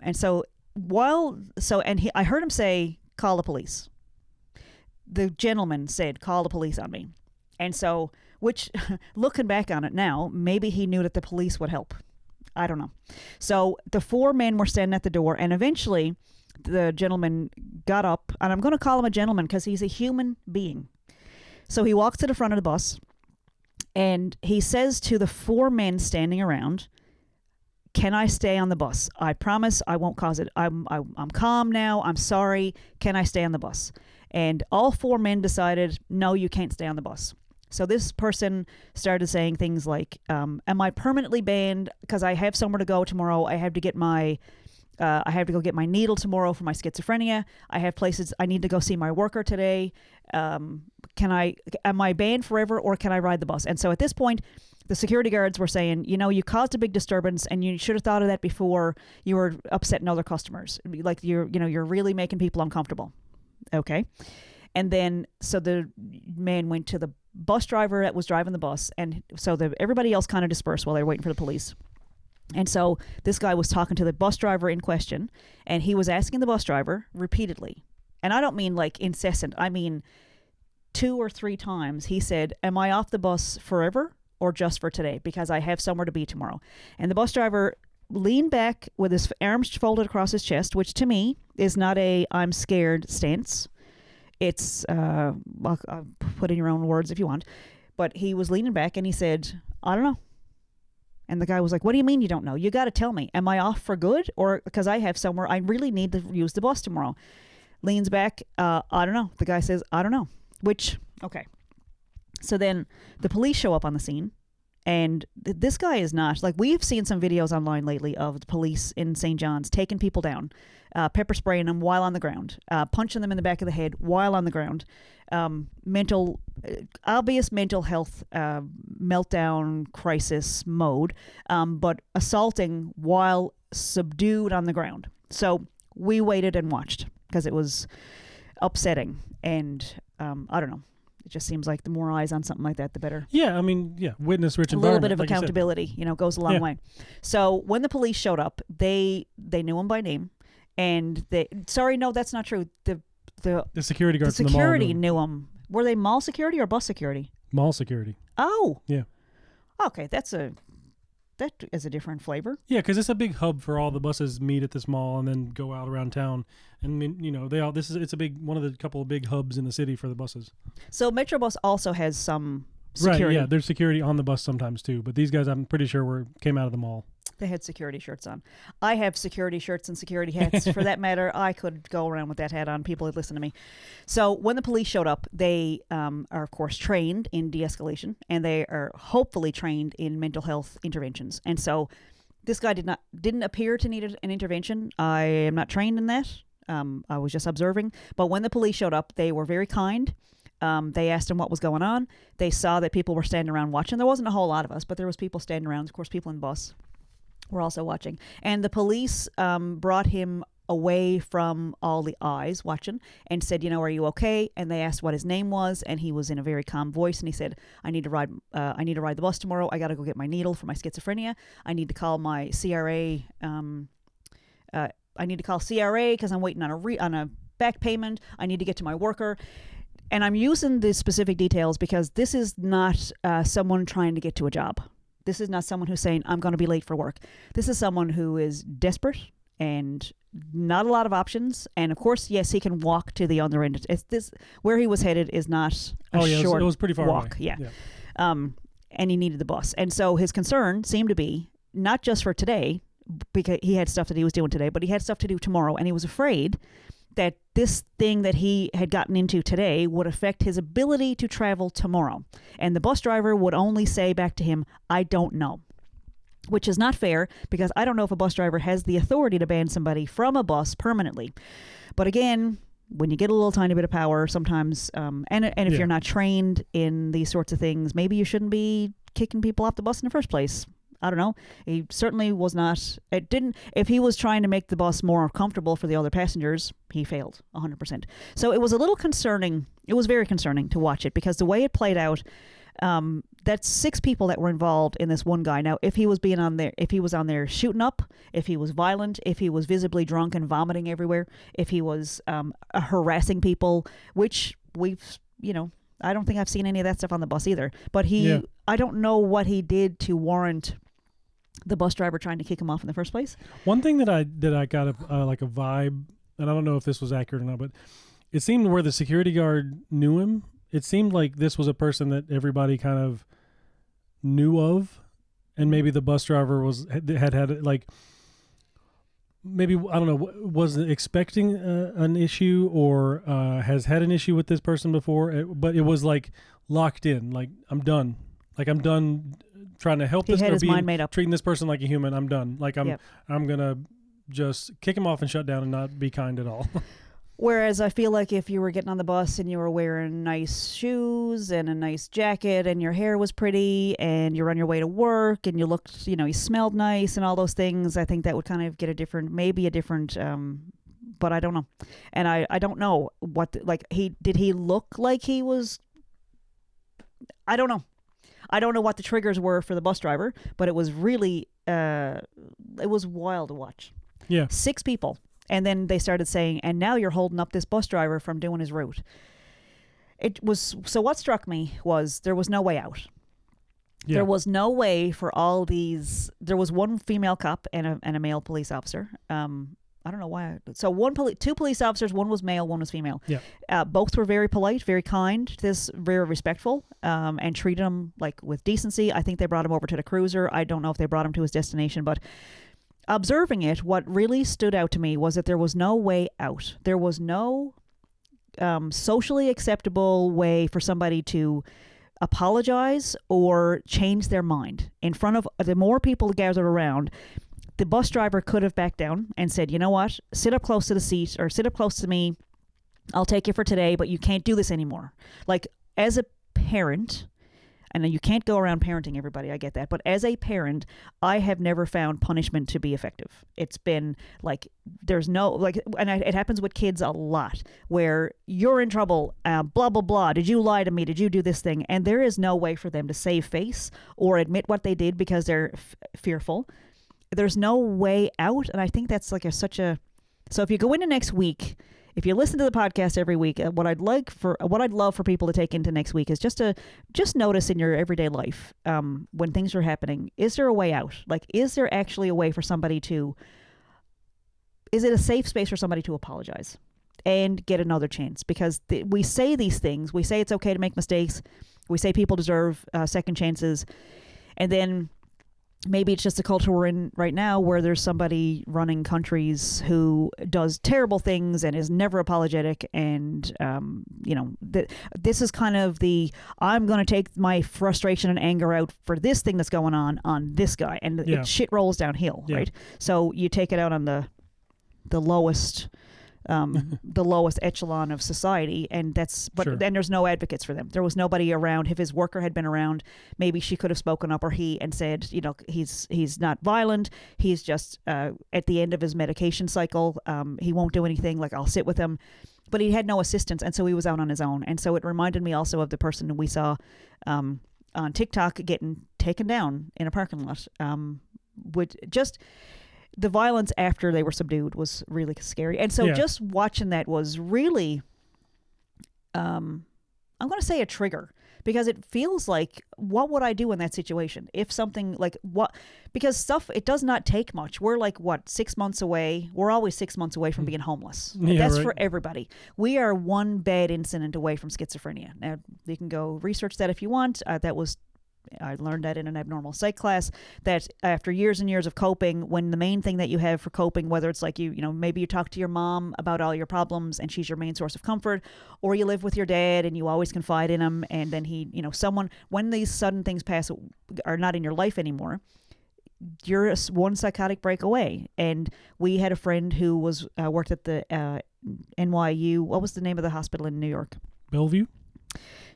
heard him say, call the police. The gentleman said, call the police on me. And so, which, looking back on it now, maybe he knew that the police would help. I don't know. So the 4 men were standing at the door, and eventually the gentleman got up, and I'm going to call him a gentleman because he's a human being. So he walks to the front of the bus, and he says to the 4 men standing around, can I stay on the bus? I promise I won't cause it. I'm calm now. I'm sorry. Can I stay on the bus? And all 4 men decided, no, you can't stay on the bus. So this person started saying things like, am I permanently banned because I have somewhere to go tomorrow? I have to go get my needle tomorrow for my schizophrenia. I have places I need to go see my worker today. Am I banned forever, or can I ride the bus? And so at this point, the security guards were saying, you caused a big disturbance, and you should have thought of that before you were upsetting other customers. Like you're really making people uncomfortable. Okay. And then, so the man went to the bus driver that was driving the bus. And so everybody else kind of dispersed while they were waiting for the police. And so this guy was talking to the bus driver in question, and he was asking the bus driver repeatedly. And I don't mean like incessant. I mean 2 or 3 times he said, am I off the bus forever or just for today? Because I have somewhere to be tomorrow. And the bus driver leaned back with his arms folded across his chest, which to me is not a I'm scared stance. It's, I'll put in your own words if you want. But he was leaning back and he said, I don't know. And the guy was like, what do you mean you don't know? You got to tell me. Am I off for good? Or because I have somewhere, I really need to use the bus tomorrow. Leans back, I don't know. The guy says, I don't know. Which, okay. So then the police show up on the scene. And this guy is not, like, we've seen some videos online lately of the police in St. John's taking people down, pepper spraying them while on the ground, punching them in the back of the head while on the ground, obvious mental health meltdown crisis mode, but assaulting while subdued on the ground. So we waited and watched because it was upsetting. And I don't know. It just seems like the more eyes on something like that, the better. Yeah, I mean, witness rich environment. A little bit of like accountability, goes a long way. So when the police showed up, they knew him by name, and that's not true. The security guards the security knew him. Were they mall security or bus security? Mall security. Oh. Yeah. Okay, that is a different flavor. Yeah, because it's a big hub for all the buses meet at this mall and then go out around town. And it's a big one of the couple of big hubs in the city for the buses. So Metrobus also has some security. Right, yeah, there's security on the bus sometimes too. But these guys, I'm pretty sure, came out of the mall. They had security shirts on. I have security shirts and security hats. For that matter, I could go around with that hat on. People would listen to me. So when the police showed up, they are, of course, trained in de-escalation, and they are hopefully trained in mental health interventions. And so this guy didn't appear to need an intervention. I am not trained in that. I was just observing. But when the police showed up, they were very kind. They asked him what was going on. They saw that people were standing around watching. There wasn't a whole lot of us, but there was people standing around. Of course, people in the bus were also watching. And the police brought him away from all the eyes watching and said, are you okay? And they asked what his name was, and he was in a very calm voice, and he said, I need to ride the bus tomorrow. I got to go get my needle for my schizophrenia. I need to call my CRA. I need to call CRA because I'm waiting on back payment. I need to get to my worker. And I'm using the specific details because this is not someone trying to get to a job. This is not someone who's saying, I'm going to be late for work. This is someone who is desperate and not a lot of options. And of course, yes, he can walk to the other end. It's this where he was headed is not a short it was pretty far walk. away. Yeah. And he needed the bus. And so his concern seemed to be not just for today, because he had stuff that he was doing today, but he had stuff to do tomorrow. And he was afraid that this thing that he had gotten into today would affect his ability to travel tomorrow. And the bus driver would only say back to him, I don't know. Which is not fair, because I don't know if a bus driver has the authority to ban somebody from a bus permanently. But again, when you get a little tiny bit of power, sometimes, and if you're not trained in these sorts of things, maybe you shouldn't be kicking people off the bus in the first place. I don't know. He certainly was not. It didn't. If he was trying to make the bus more comfortable for the other passengers, he failed 100%. So it was a little concerning. It was very concerning to watch it, because the way it played out, that's 6 people that were involved in this one guy. Now, if he was on there shooting up, if he was violent, if he was visibly drunk and vomiting everywhere, if he was harassing people, which I don't think I've seen any of that stuff on the bus either. But I don't know what he did to warrant the bus driver trying to kick him off in the first place. One thing that I got like a vibe, and I don't know if this was accurate or not, but it seemed where the security guard knew him, it seemed like this was a person that everybody kind of knew of, and maybe the bus driver had like, maybe, I don't know, wasn't expecting an issue, or has had an issue with this person before, but it was like locked in, like, I'm done. Like, I'm done trying to help he had his mind made up. Treating this person like a human. I'm done. Like, I'm going to just kick him off and shut down and not be kind at all. Whereas I feel like if you were getting on the bus and you were wearing nice shoes and a nice jacket and your hair was pretty and you're on your way to work and you looked, you smelled nice and all those things, I think that would kind of get a different, but I don't know. And I don't know did he look like he was, I don't know. I don't know what the triggers were for the bus driver, but it was really, it was wild to watch. Yeah. 6 people. And then they started saying, and now you're holding up this bus driver from doing his route. So what struck me was there was no way out. Yeah. There was no way for all these. There was one female cop and a male police officer. I don't know why. So 2 police officers, one was male, one was female. Yeah. Both were very polite, very kind, very respectful, and treated him like with decency. I think they brought him over to the cruiser. I don't know if they brought him to his destination, but observing it, what really stood out to me was that there was no way out. There was no socially acceptable way for somebody to apologize or change their mind. In front of the more people gathered around, the bus driver could have backed down and said, you know what, sit up close to the seat or sit up close to me. I'll take you for today, but you can't do this anymore. Like, as a parent, and you can't go around parenting everybody, I get that. But as a parent, I have never found punishment to be effective. It's been like, there's no, it happens with kids a lot, where you're in trouble, blah, blah, blah. Did you lie to me? Did you do this thing? And there is no way for them to save face or admit what they did because they're fearful. There's no way out. And I think that's like so if you go into next week, if you listen to the podcast every week, what I'd love for people to take into next week is just notice in your everyday life, when things are happening, is there a way out? Like, is there actually a way for somebody is it a safe space for somebody to apologize and get another chance? Because we say these things, we say it's okay to make mistakes, we say people deserve second chances, and then maybe it's just the culture we're in right now, where there's somebody running countries who does terrible things and is never apologetic. And, this is kind of I'm going to take my frustration and anger out for this thing that's going on this guy. And shit rolls downhill, right? So you take it out on the lowest the lowest echelon of society, and then there's no advocates for them. There was nobody around. If his worker had been around, maybe she could have spoken up, or he, and said, he's not violent. He's just at the end of his medication cycle. He won't do anything. Like, I'll sit with him, but he had no assistance, and so he was out on his own. And so it reminded me also of the person we saw on TikTok getting taken down in a parking lot. the violence after they were subdued was really scary. And so just watching that was really, I'm going to say a trigger, because it feels like, what would I do in that situation? If something like because stuff, it does not take much. We're like, 6 months away. We're always 6 months away from being homeless. That's right. For everybody. We are one bad incident away from schizophrenia. Now, you can go research that if you want. I learned that in an abnormal psych class, that after years and years of coping, when the main thing that you have for coping, whether it's like maybe you talk to your mom about all your problems and she's your main source of comfort, or you live with your dad and you always confide in him, and then when these sudden things are not in your life anymore, you're one psychotic break away. And we had a friend who was worked at the NYU. What was the name of the hospital in New York? Bellevue.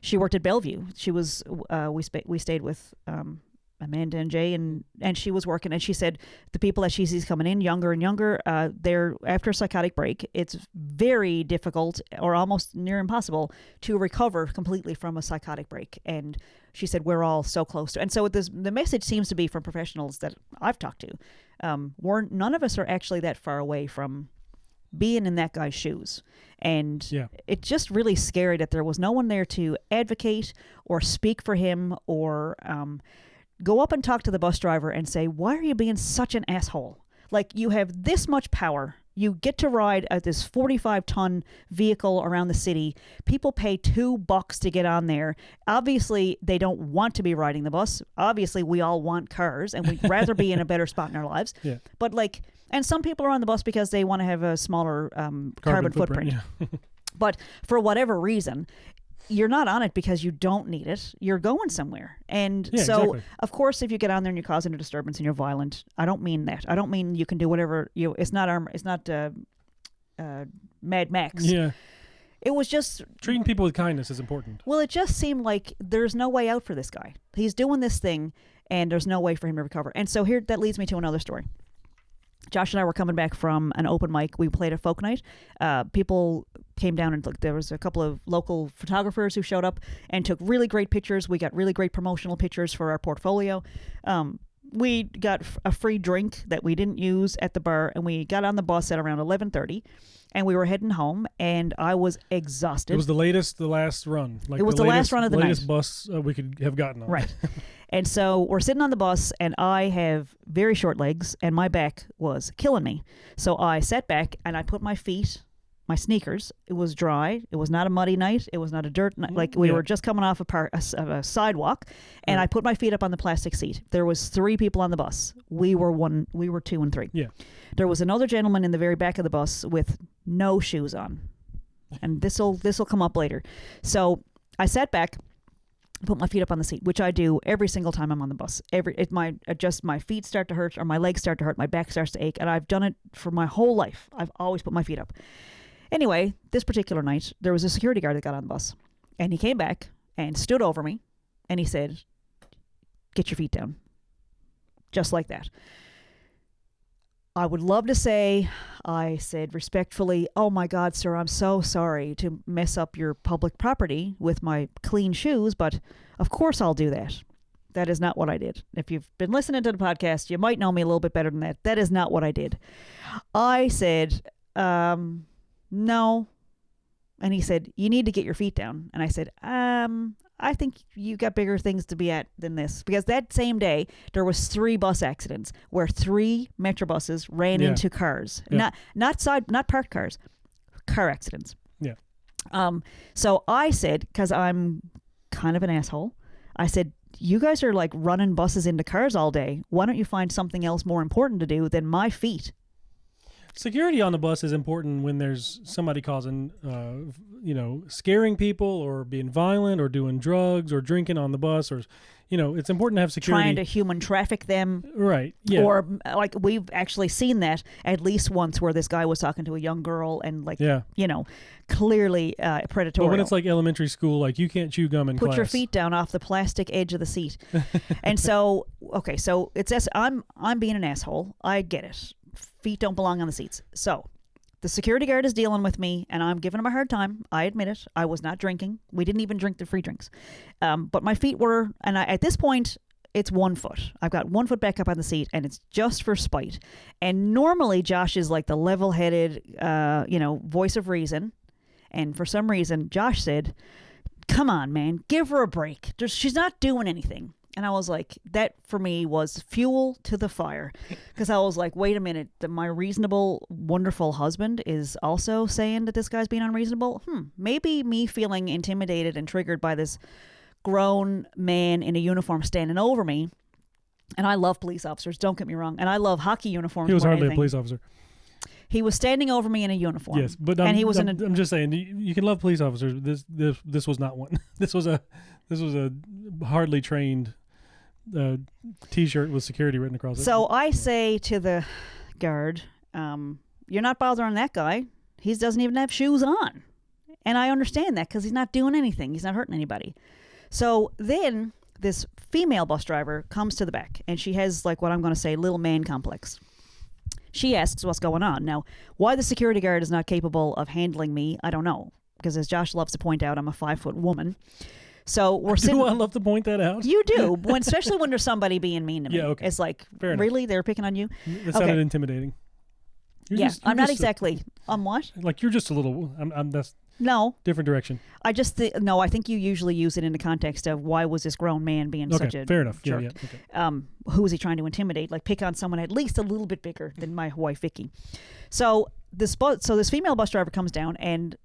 She worked at Bellevue. She was we stayed with Amanda and Jay, and she was working, and she said the people that she sees coming in younger and younger, they're after a psychotic break, it's very difficult or almost near impossible to recover completely from a psychotic break. And she said we're all so close to, and so the message seems to be from professionals that I've talked to, none of us are actually that far away from being in that guy's shoes. And it's just really scary that there was no one there to advocate or speak for him, or go up and talk to the bus driver and say, why are you being such an asshole? Like, you have this much power. You get to ride at this 45-ton vehicle around the city. People pay $2 to get on there. Obviously, they don't want to be riding the bus. Obviously, we all want cars, and we'd rather be in a better spot in our lives. Yeah. But and some people are on the bus because they want to have a smaller carbon footprint. Yeah. But for whatever reason, you're not on it because you don't need it. You're going somewhere. And exactly. Of course, if you get on there and you're causing a disturbance and you're violent, I don't mean that. I don't mean you can do whatever. It's not Mad Max. Yeah. It was just... Treating people with kindness is important. Well, it just seemed like there's no way out for this guy. He's doing this thing, and there's no way for him to recover. And so that leads me to another story. Josh and I were coming back from an open mic. We played a folk night. People came down and there was a couple of local photographers who showed up and took really great pictures. We got really great promotional pictures for our portfolio. We got a free drink that we didn't use at the bar, and we got on the bus at around 11:30, and we were heading home, and I was exhausted. It was the last run. It was the last run of the night. The latest bus we could have gotten on. Right. And so we're sitting on the bus, and I have very short legs, and my back was killing me. So I sat back, and I put my sneakers. It was dry. It was not a muddy night. It was not a dirt night. Like, we were just coming off a sidewalk, and I put my feet up on the plastic seat. There was 3 people on the bus. We were 2 and 3. Yeah. There was another gentleman in the very back of the bus with no shoes on. And this'll come up later. So I sat back, put my feet up on the seat, which I do every single time I'm on the bus. My feet start to hurt, or my legs start to hurt, my back starts to ache, and I've done it for my whole life. I've always put my feet up. Anyway, this particular night, there was a security guard that got on the bus, and he came back and stood over me, and he said, "Get your feet down." Just like that. I would love to say, I said respectfully, "Oh my God, sir, I'm so sorry to mess up your public property with my clean shoes, but of course I'll do that." That is not what I did. If you've been listening to the podcast, you might know me a little bit better than that. That is not what I did. I said, "No." And he said, "You need to get your feet down." And I said, I think you got bigger things to be at than this." Because that same day, there was 3 bus accidents where 3 Metro buses ran into cars. Yeah. Not parked cars, car accidents. Yeah. So I said, because I'm kind of an asshole, I said, "You guys are like running buses into cars all day. Why don't you find something else more important to do than my feet?" Security on the bus is important when there's somebody causing, scaring people, or being violent, or doing drugs, or drinking on the bus, or, it's important to have security. Trying to human traffic them. Right, yeah. Or, we've actually seen that at least once, where this guy was talking to a young girl and, clearly predatory. But when it's like elementary school, you can't chew gum in class. Put your feet down off the plastic edge of the seat. And so, okay, so I'm being an asshole. I get it. Feet don't belong on the seats. So the security guard is dealing with me, and I'm giving him a hard time. I admit it. I was not drinking. We didn't even drink the free drinks. But my feet were, and at this point, it's 1 foot. I've got 1 foot back up on the seat, and it's just for spite. And normally Josh is like the level-headed, voice of reason. And for some reason, Josh said, come on, man, give her a break. She's not doing anything. And I was like, that for me was fuel to the fire. Because I was like, wait a minute, my reasonable, wonderful husband is also saying that this guy's being unreasonable? Maybe me feeling intimidated and triggered by this grown man in a uniform standing over me. And I love police officers, don't get me wrong. And I love hockey uniforms. He was hardly anything. a police officer. He was standing over me in a uniform. Yes, but I'm just saying, you can love police officers. This was not one. This was a hardly trained T-shirt with security written across it. So I say to the guard, "You're not bothering that guy. He doesn't even have shoes on." And I understand that because he's not doing anything. He's not hurting anybody. So then this female bus driver comes to the back, and she has like what I'm going to say, little man complex. She asks what's going on. Now, why the security guard is not capable of handling me, I don't know. Because as Josh loves to point out, I'm a 5-foot woman. So we're sitting. Do I love to point that out? You do, especially when there's somebody being mean to me. Yeah, okay. It's like, Fair really? enough. They're picking on you? That sounded intimidating. You're I'm not just exactly. On what? Like you're just a little. That's no different direction. I just no. I think you usually use it in the context of why was this grown man being such a fair enough. jerk? Yeah. Okay. Who was he trying to intimidate? Like pick on someone at least a little bit bigger than my wife Vicky. So this female bus driver comes down, and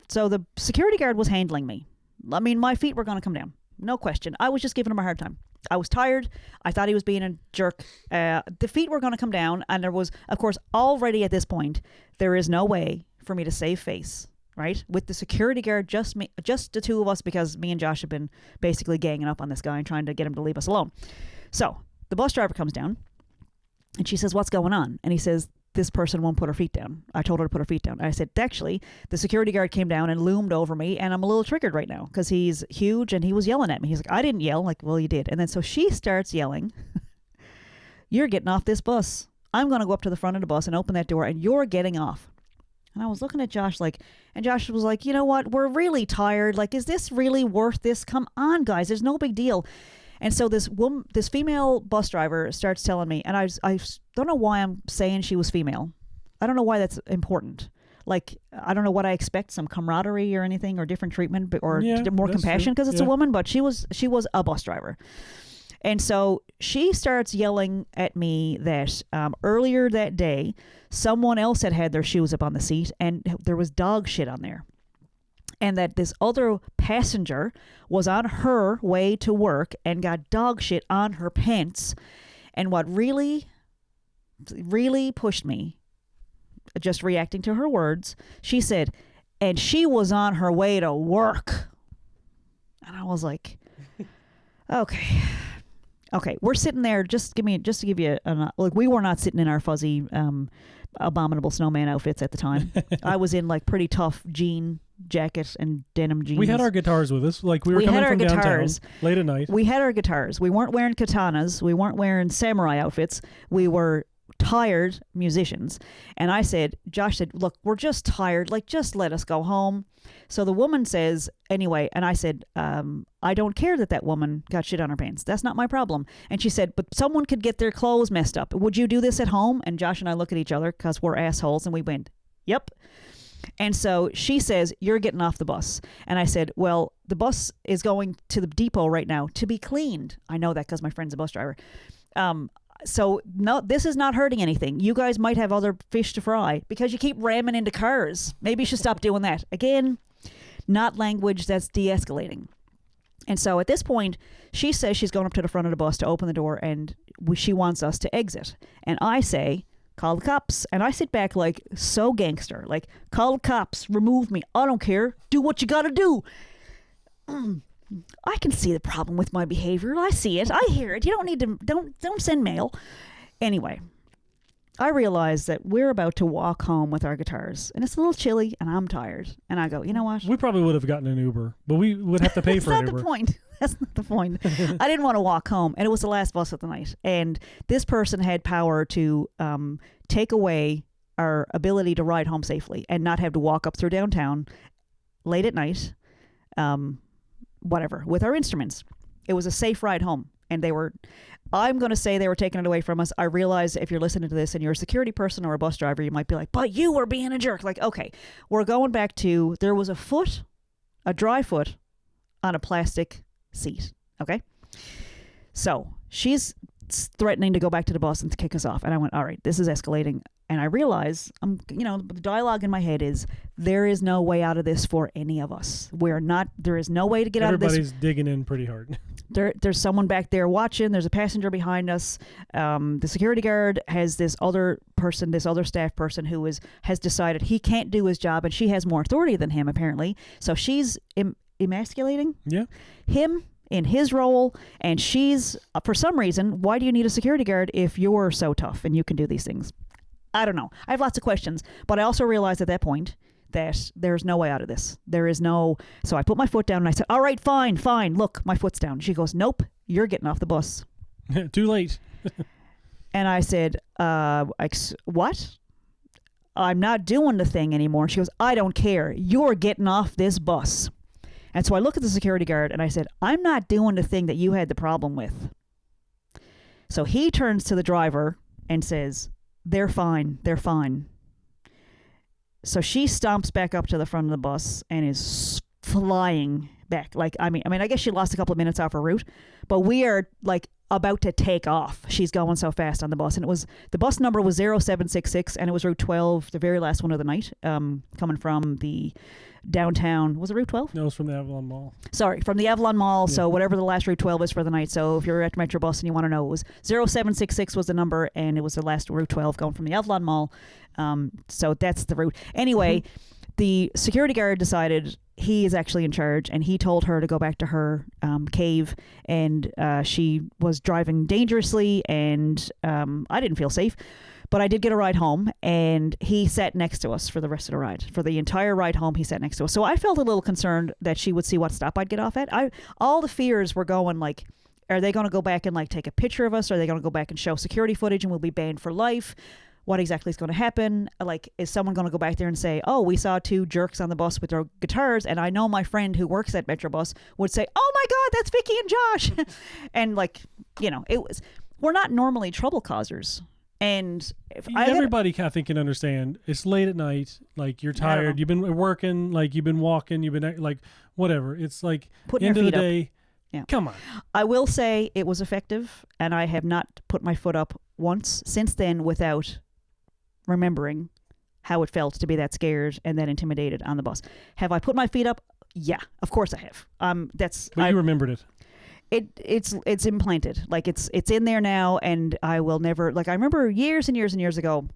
so the security guard was handling me. I mean, my feet were going to come down. No question. I was just giving him a hard time. I was tired. I thought he was being a jerk. The feet were going to come down. And there was, of course, already at this point, there is no way for me to save face, right? With the security guard, just the two of us, because me and Josh have been basically ganging up on this guy and trying to get him to leave us alone. So the bus driver comes down and she says, what's going on? And he says, this person won't put her feet down. I told her to put her feet down. I said, actually, the security guard came down and loomed over me, and I'm a little triggered right now because he's huge and he was yelling at me. He's like, I didn't yell. Like, well, you did. And then so she starts yelling, you're getting off this bus. I'm going to go up to the front of the bus and open that door, and you're getting off. And I was looking at Josh and Josh was like, you know what? We're really tired. Like, is this really worth this? Come on, guys. There's no big deal. And so this female bus driver starts telling me, and I don't know why I'm saying she was female. I don't know why that's important. Like, I don't know what I expect, some camaraderie or anything, or different treatment, or more compassion because it's a woman, but she was a bus driver. And so she starts yelling at me that earlier that day, someone else had their shoes up on the seat, and there was dog shit on there. And that this other passenger was on her way to work and got dog shit on her pants. And what really, really pushed me, just reacting to her words, she said, and she was on her way to work. And I was like, okay, we're sitting there. Just to give you we were not sitting in our fuzzy, abominable snowman outfits at the time. I was in like pretty tough jean jacket and denim jeans. We had our guitars with us. Like we were coming from downtown late at night. We had our guitars. We weren't wearing katanas. We weren't wearing samurai outfits. We were tired musicians. And Josh said, look, we're just tired. Like, just let us go home. So the woman says, anyway, and I said, I don't care that woman got shit on her pants. That's not my problem. And she said, but someone could get their clothes messed up. Would you do this at home? And Josh and I look at each other because we're assholes, and we went, yep. And so she says, you're getting off the bus. And I said, well, the bus is going to the depot right now to be cleaned. I know that because my friend's a bus driver. So no, this is not hurting anything. You guys might have other fish to fry because you keep ramming into cars. Maybe you should stop doing that. Again, not language that's de-escalating. And so at this point, she says she's going up to the front of the bus to open the door, and she wants us to exit. And I say, call the cops. And I sit back like so gangster, like, call the cops, remove me. I don't care. Do what you got to do. I can see the problem with my behavior. I see it. I hear it. You don't need to, don't send mail. Anyway, I realize that we're about to walk home with our guitars, and it's a little chilly, and I'm tired. And I go, you know what? We probably would have gotten an Uber, but we would have to pay for an Uber. That's not the point. That's not the point. I didn't want to walk home, and it was the last bus of the night. And this person had power to take away our ability to ride home safely and not have to walk up through downtown late at night, whatever, with our instruments. It was a safe ride home. and I'm going to say they were taking it away from us. I realize if you're listening to this and you're a security person or a bus driver, you might be like, but you were being a jerk. Like, okay, we're going back to, there was a dry foot on a plastic seat. Okay. So she's threatening to go back to the bus and to kick us off. And I went, all right, this is escalating. And I realize, the dialogue in my head is, there is no way out of this for any of us. There is no way to get out of this. Everybody's digging in pretty hard. There's someone back there watching. There's a passenger behind us. The security guard has this other staff person who has decided he can't do his job, and she has more authority than him, apparently. So she's emasculating him in his role, and she's, for some reason, why do you need a security guard if you're so tough and you can do these things? I don't know. I have lots of questions, but I also realized at that point that there's no way out of this. So I put my foot down and I said, all right, fine. Look, my foot's down. She goes, nope, you're getting off the bus. Too late. And I said, what? I'm not doing the thing anymore. She goes, I don't care. You're getting off this bus. And so I look at the security guard and I said, I'm not doing the thing that you had the problem with. So he turns to the driver and says, they're fine. So she stomps back up to the front of the bus and is flying back. Like, I mean, I guess she lost a couple of minutes off her route, but we are like about to take off. She's going so fast on the bus, and the bus number was 0766, and it was Route 12, the very last one of the night, coming from the downtown. Was it Route 12? No, it was from the Avalon Mall. Sorry, from the Avalon Mall. Yeah. So whatever the last Route 12 is for the night. So if you're at Metrobus and you want to know, it was 0766 was the number, and it was the last Route 12 going from the Avalon Mall. So that's the route. Anyway, the security guard decided he is actually in charge, and he told her to go back to her cave, and she was driving dangerously, and I didn't feel safe. But I did get a ride home, and he sat next to us for the rest of the ride. For the entire ride home, he sat next to us. So I felt a little concerned that she would see what stop I'd get off at. All the fears were going like, are they going to go back and like take a picture of us? Are they going to go back and show security footage and we'll be banned for life? What exactly is going to happen? Like, is someone going to go back there and say, oh, we saw two jerks on the bus with their guitars, and I know my friend who works at Metrobus would say, oh my God, that's Vicky and Josh. And like, we're not normally trouble causers. And everybody I think can understand. It's late at night, like you're tired, you've been working, like you've been walking, you've been like whatever. It's like putting end your of feet the day. Up. Yeah. Come on. I will say it was effective, and I have not put my foot up once since then without remembering how it felt to be that scared and that intimidated on the bus. Have I put my feet up? Yeah, of course I have. But you remembered it. It's implanted. Like it's in there now, and I will never, like I remember years and years and years ago,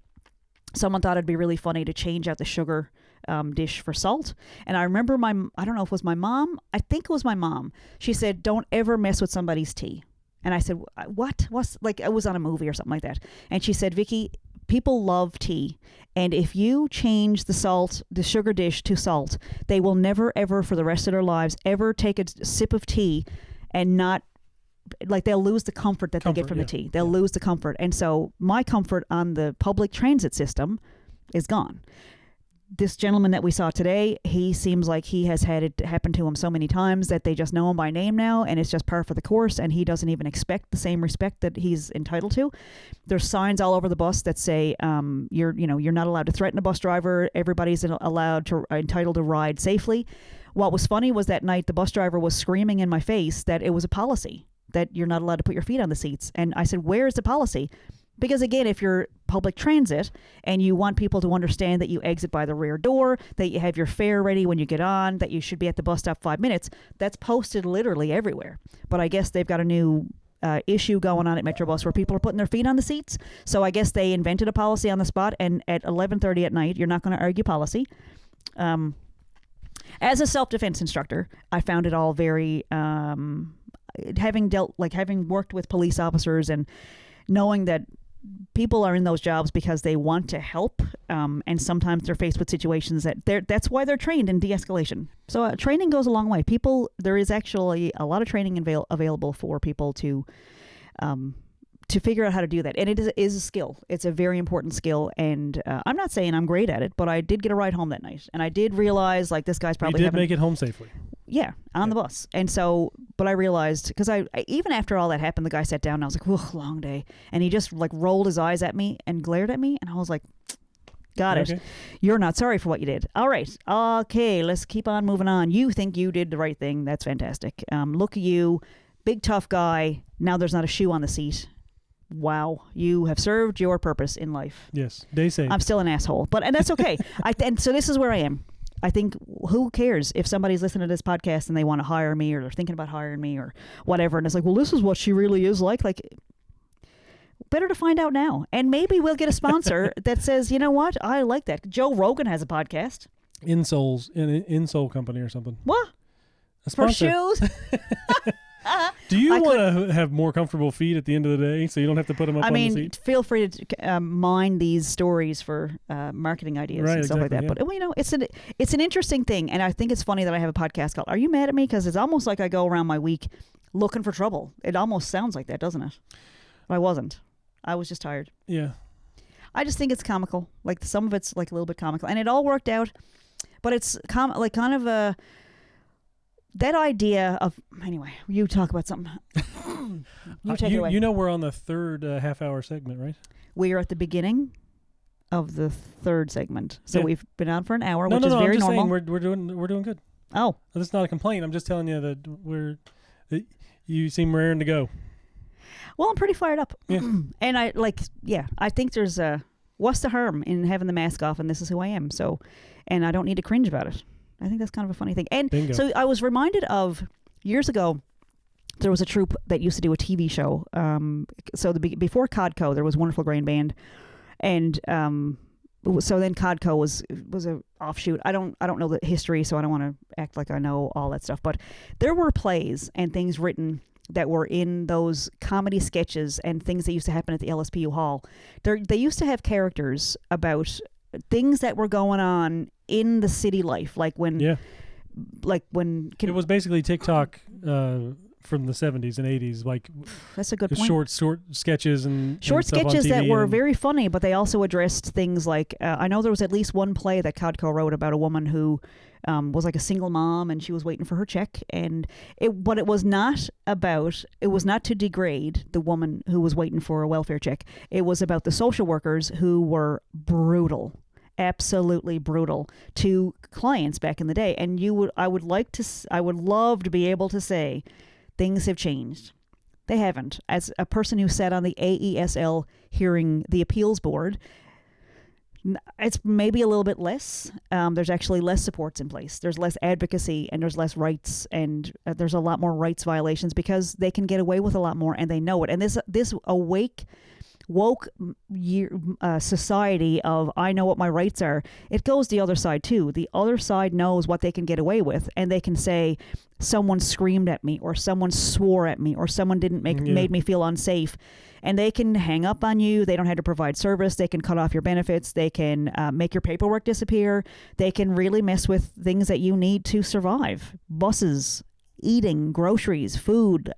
someone thought it'd be really funny to change out the sugar dish for salt. And I remember I don't know if it was my mom. I think it was my mom. She said, don't ever mess with somebody's tea. And I said, what? What's like, I was on a movie or something like that. And she said, Vicky, people love tea. And if you change the sugar dish to salt, they will never, ever for the rest of their lives, ever take a sip of tea and not, like they'll lose the comfort that they get from the tea. They'll lose the comfort. And so my comfort on the public transit system is gone. This gentleman that we saw today, he seems like he has had it happen to him so many times that they just know him by name now, and it's just par for the course, and he doesn't even expect the same respect that he's entitled to. There's signs all over the bus that say, you're not allowed to threaten a bus driver. Everybody's entitled to ride safely. What was funny was that night the bus driver was screaming in my face that it was a policy that you're not allowed to put your feet on the seats. And I said, where is the policy? Because again, if you're public transit and you want people to understand that you exit by the rear door, that you have your fare ready when you get on, that you should be at the bus stop 5 minutes, that's posted literally everywhere. But I guess they've got a new issue going on at Metrobus where people are putting their feet on the seats. So I guess they invented a policy on the spot, and at 11:30 at night, you're not going to argue policy. As a self-defense instructor, I found it all very, having worked with police officers and knowing that people are in those jobs because they want to help, and sometimes they're faced with situations that's why they're trained in de-escalation. So training goes a long way. There is actually a lot of training available for people to figure out how to do that. And it is a skill. It's a very important skill. And I'm not saying I'm great at it, but I did get a ride home that night. And I did realize, like, this guy's probably make it home safely. Yeah, on the bus. And so, But I realized, because I even after all that happened, the guy sat down and I was like, "Ugh, long day," and he just like rolled his eyes at me and glared at me, and I was like, got it. You're not sorry for what you did. All right. Okay, let's keep on moving on. You think you did the right thing. That's fantastic. Look at you, big tough guy. Now there's not a shoe on the seat. Wow, you have served your purpose in life. Yes, they say. I'm still an asshole, and that's okay. And so this is where I am. I think, who cares if somebody's listening to this podcast and they want to hire me, or they're thinking about hiring me or whatever, and it's like, well, this is what she really is like. Like, better to find out now. And maybe we'll get a sponsor that says, you know what, I like that. Joe Rogan has a podcast. Insoles, an insole company or something. What? For shoes? Do you want to have more comfortable feet at the end of the day so you don't have to put them up on the seat? Feel free to mine these stories for marketing ideas and stuff like that. Yeah. But, you know, it's an interesting thing. And I think it's funny that I have a podcast called Are You Mad at Me? Because it's almost like I go around my week looking for trouble. It almost sounds like that, doesn't it? I wasn't. I was just tired. Yeah. I just think it's comical. Like, some of it's like a little bit comical. And it all worked out. But it's like kind of a... That idea of... Anyway, you talk about something. You take it away. You know we're on the third half-hour segment, right? We are at the beginning of the third segment. So we've been on for an hour, which is very I'm just normal. Saying we're doing good. Oh. That's not a complaint. I'm just telling you that you seem raring to go. Well, I'm pretty fired up. Yeah. And I think there's what's the harm in having the mask off, and this is who I am. So, and I don't need to cringe about it. I think that's kind of a funny thing. And Bingo. So I was reminded of years ago, there was a troupe that used to do a TV show. Before Codco, there was Wonderful Grain Band, and so then Codco was a offshoot. I don't know the history, so I don't want to act like I know all that stuff. But there were plays and things written that were in those comedy sketches and things that used to happen at the LSPU Hall. They used to have characters about things that were going on in the city life, like when it was basically TikTok from the 70s and 80s, like that's a good point. Short sketches and short stuff sketches on TV that were very funny, but they also addressed things like I know there was at least one play that Codco wrote about a woman who was like a single mom, and she was waiting for her check, and it was not to degrade the woman who was waiting for a welfare check. It was about the social workers who were brutal, absolutely brutal to clients back in the day. And I would love to be able to say things have changed. They haven't. As a person who sat on the AESL hearing the appeals board, it's maybe a little bit less. There's actually less supports in place. There's less advocacy, and there's less rights, and there's a lot more rights violations because they can get away with a lot more, and they know it. And this woke society of I know what my rights are, it goes the other side too. The other side knows what they can get away with, and they can say someone screamed at me, or someone swore at me, or someone made me feel unsafe, and they can hang up on you. They don't have to provide service. They can cut off your benefits. They can make your paperwork disappear. They can really mess with things that you need to survive: buses, eating, groceries, food,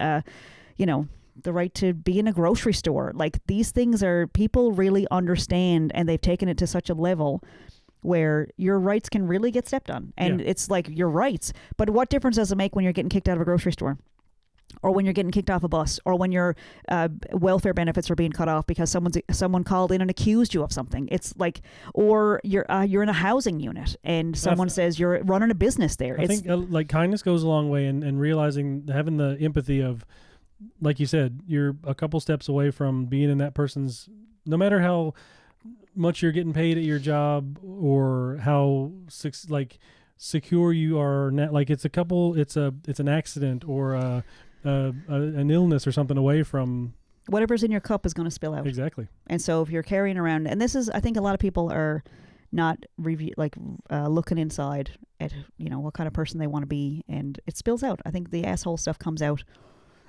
the right to be in a grocery store. Like, these things are, people really understand, and they've taken it to such a level where your rights can really get stepped on. And it's like your rights. But what difference does it make when you're getting kicked out of a grocery store? Or when you're getting kicked off a bus? Or when your welfare benefits are being cut off because someone called in and accused you of something? It's like, or you're in a housing unit and someone says you're running a business there. I think like kindness goes a long way, and realizing, having the empathy of, like you said, you're a couple steps away from being in that person's, no matter how much you're getting paid at your job or how secure you are, like it's an accident or an illness or something away from whatever's in your cup is going to spill out. Exactly. And so if you're carrying around, and this is, I think a lot of people are not looking inside at what kind of person they want to be, and it spills out. I think the asshole stuff comes out,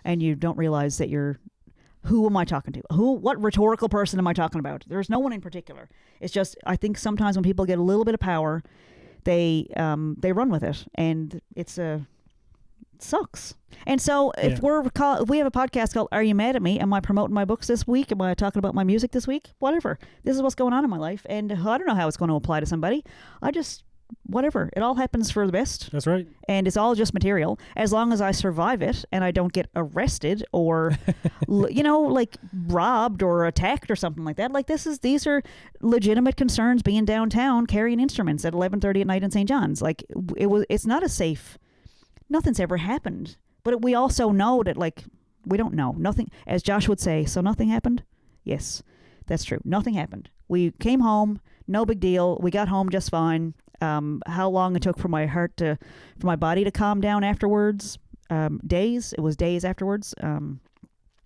and you don't realize that who am I talking to? What rhetorical person am I talking about? There's no one in particular. It's just, I think sometimes when people get a little bit of power, they run with it, and it sucks. And so if we have a podcast called Are You Mad at Me? Am I promoting my books this week? Am I talking about my music this week? Whatever. This is what's going on in my life, and I don't know how it's going to apply to somebody. I just whatever. It all happens for the best. That's right. And it's all just material. As long as I survive it and I don't get arrested or, like robbed or attacked or something like that. Like these are legitimate concerns being downtown carrying instruments at 11:30 at night in St. John's. Like it's not a safe, nothing's ever happened. But we also know that we don't know. Nothing, as Josh would say, so nothing happened? Yes, that's true. Nothing happened. We came home, no big deal. We got home just fine. How long it took for my body to calm down afterwards? Days. It was days afterwards.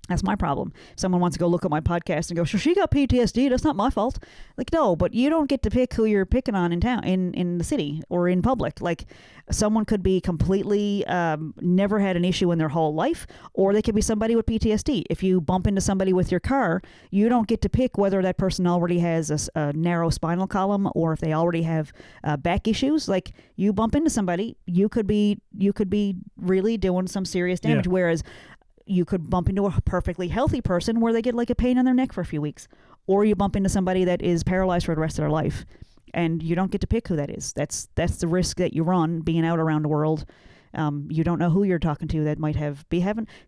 That's my problem. Someone wants to go look at my podcast and go, sure, she got PTSD. That's not my fault. Like, no, but you don't get to pick who you're picking on in town, in the city or in public. Like, someone could be completely never had an issue in their whole life, or they could be somebody with PTSD. If you bump into somebody with your car, you don't get to pick whether that person already has a narrow spinal column or if they already have back issues. Like, you bump into somebody, you could be really doing some serious damage. Yeah. Whereas you could bump into a perfectly healthy person where they get like a pain on their neck for a few weeks. Or you bump into somebody that is paralyzed for the rest of their life. And you don't get to pick who that is. That's the risk that you run being out around the world. You don't know who you're talking to that might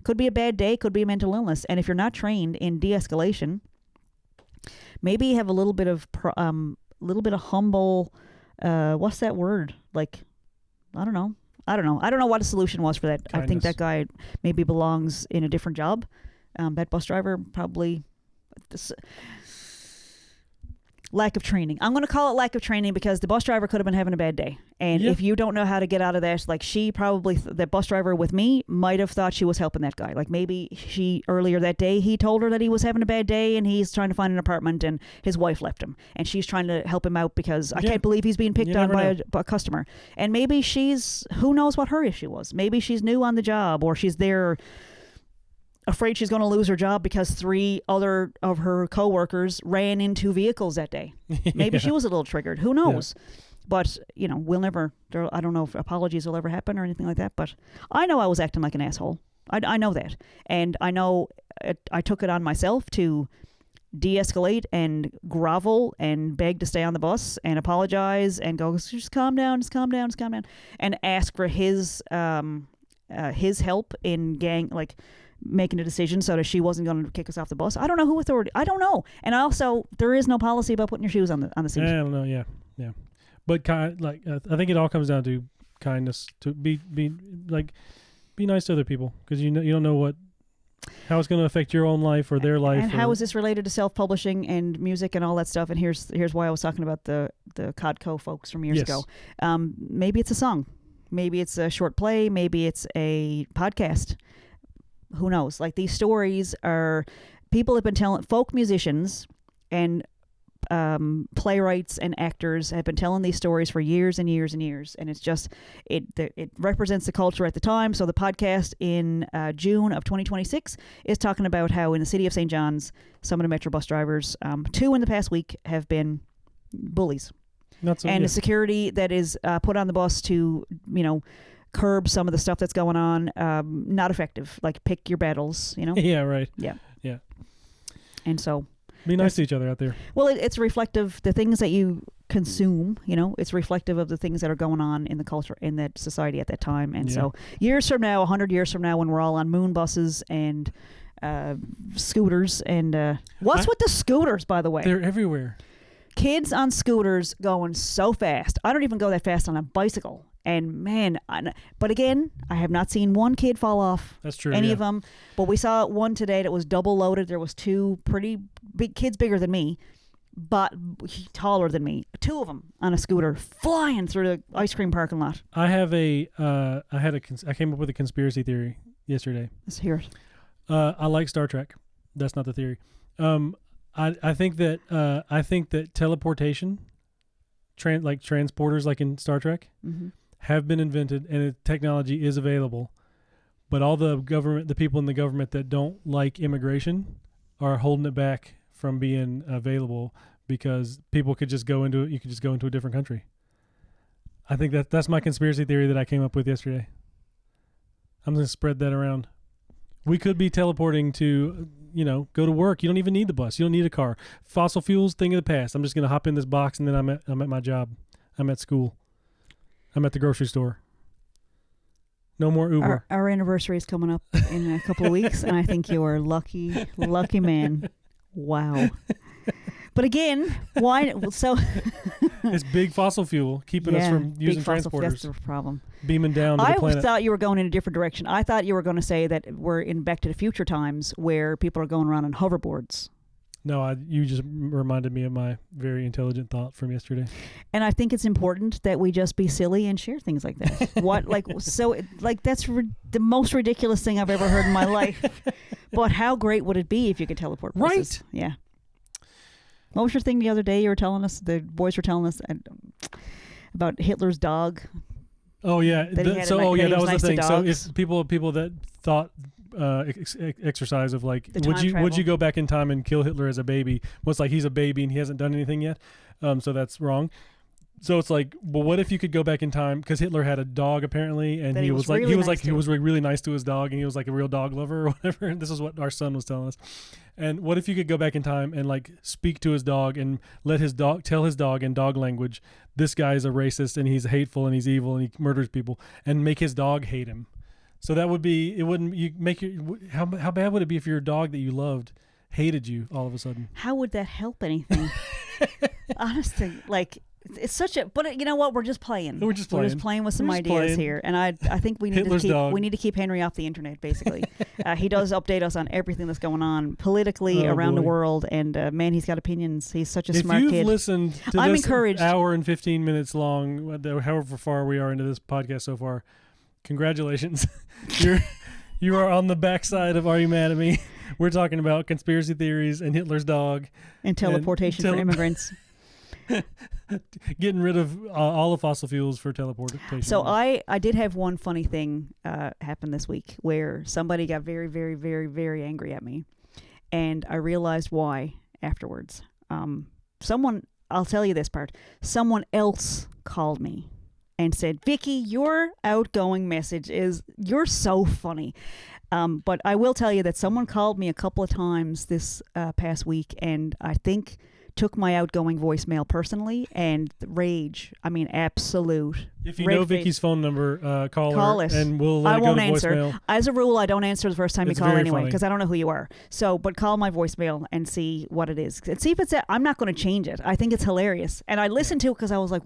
could be a bad day, could be a mental illness. And if you're not trained in de-escalation, maybe you have a little bit of humble, what's that word? Like, I don't know. I don't know what the solution was for that. Kindness. I think that guy maybe belongs in a different job. That bus driver probably... Lack of training. I'm going to call it lack of training because the bus driver could have been having a bad day. And if you don't know how to get out of that, like she probably, that bus driver with me might have thought she was helping that guy. Like maybe earlier that day, he told her that he was having a bad day and he's trying to find an apartment and his wife left him. And she's trying to help him out because I can't believe he's being picked on by a customer. And maybe who knows what her issue was. Maybe she's new on the job or she's there afraid she's going to lose her job because 3 other of her coworkers ran into vehicles that day. Maybe she was a little triggered. Who knows? Yeah. But, we'll never, I don't know if apologies will ever happen or anything like that, but I know I was acting like an asshole. I know that. And I know I took it on myself to de-escalate and grovel and beg to stay on the bus and apologize and go, just calm down, and ask for his help in making a decision so that she wasn't going to kick us off the bus. I don't know who authority. I don't know. And also, there is no policy about putting your shoes on the seat. I don't know. Yeah. But I think it all comes down to kindness. To be nice to other people because you don't know how it's going to affect your own life or their life. And how is this related to self-publishing and music and all that stuff? And here's why I was talking about the Codco folks from years ago. Maybe it's a song. Maybe it's a short play. Maybe it's a podcast. Who knows? Like these stories are, people have been telling, folk musicians and playwrights and actors have been telling these stories for years and years and years. And it's just, it represents the culture at the time. So the podcast in June of 2026 is talking about how in the city of St. John's, some of the Metro bus drivers, 2 in the past week have been bullies. The security that is put on the bus to, curb some of the stuff that's going on, not effective. Like pick your battles, Yeah, right. Yeah. Yeah. And so be nice to each other out there. Well, it's reflective, the things that you consume, it's reflective of the things that are going on in the culture, in that society at that time. And so years from now, 100 years from now, when we're all on moon buses and scooters and what's with the scooters, by the way? They're everywhere. Kids on scooters going so fast. I don't even go that fast on a bicycle. And man, but again, I have not seen one kid fall off. That's true. Any of them. But we saw one today that was double loaded. There was 2 pretty big kids, bigger than me, but taller than me. 2 of them on a scooter flying through the ice cream parking lot. I came up with a conspiracy theory yesterday. Let's hear it. I like Star Trek. That's not the theory. I think that teleportation, transporters, like in Star Trek. Mm-hmm. have been invented and technology is available, but all the people in the government that don't like immigration are holding it back from being available because people could just go into it. You could just go into a different country. I think that's my conspiracy theory that I came up with yesterday. I'm going to spread that around. We could be teleporting to, go to work. You don't even need the bus. You don't need a car. Fossil fuels, thing of the past. I'm just going to hop in this box and then I'm at my job. I'm at school. I'm at the grocery store. No more Uber. Our anniversary is coming up in a couple of weeks, and I think you are lucky man. Wow. But again, why? So it's big fossil fuel keeping us from using transporters. That's the problem. Beaming down to the planet. I thought you were going in a different direction. I thought you were going to say that we're in Back to the Future times where people are going around on hoverboards. No, you just reminded me of my very intelligent thought from yesterday. And I think it's important that we just be silly and share things like that. That's the most ridiculous thing I've ever heard in my life. But how great would it be if you could teleport places? Right. Yeah. What was your thing the other day? You were telling us, the boys were telling us about Hitler's dog. Oh yeah. That was the thing. So if people that thought exercise of like, would you go back in time and kill Hitler as a baby? Well, it's like he's a baby and he hasn't done anything yet, so that's wrong. So it's like, well, what if you could go back in time? Because Hitler had a dog apparently, and he was really nice to his dog, and he was like a real dog lover or whatever. And this is what our son was telling us. And what if you could go back in time and like speak to his dog and let his dog tell his dog in dog language, this guy is a racist and he's hateful and he's evil and he murders people, and make his dog hate him. So that would be, it wouldn't, you make your, how bad would it be if your dog that you loved hated you all of a sudden? How would that help anything? Honestly, like, it's such a, but you know what? We're just playing. We're just playing with some ideas here. And I think we need to keep Henry off the internet, basically. He does update us on everything that's going on politically around the world. And man, he's got opinions. He's such a smart kid. If you've listened to this hour and 15 minutes long, however far we are into this podcast so far, congratulations. You are on the backside of Are You Mad at Me? We're talking about conspiracy theories and Hitler's dog. And teleportation for immigrants. Getting rid of all the fossil fuels for teleportation. So I did have one funny thing happen this week where somebody got very, very, very, very angry at me. And I realized why afterwards. I'll tell you this part. Someone else called me and said, Vicky, your outgoing message you're so funny. But I will tell you that someone called me a couple of times this past week, and I think took my outgoing voicemail personally, and rage. I mean, absolute. If you know Vicky's phone number, call her, and we'll let it go to voicemail. As a rule, I don't answer the first time you call anyway, because I don't know who you are. So, but call my voicemail and see what it is. And see if it's I'm not going to change it. I think it's hilarious. And I listened to it because I was like,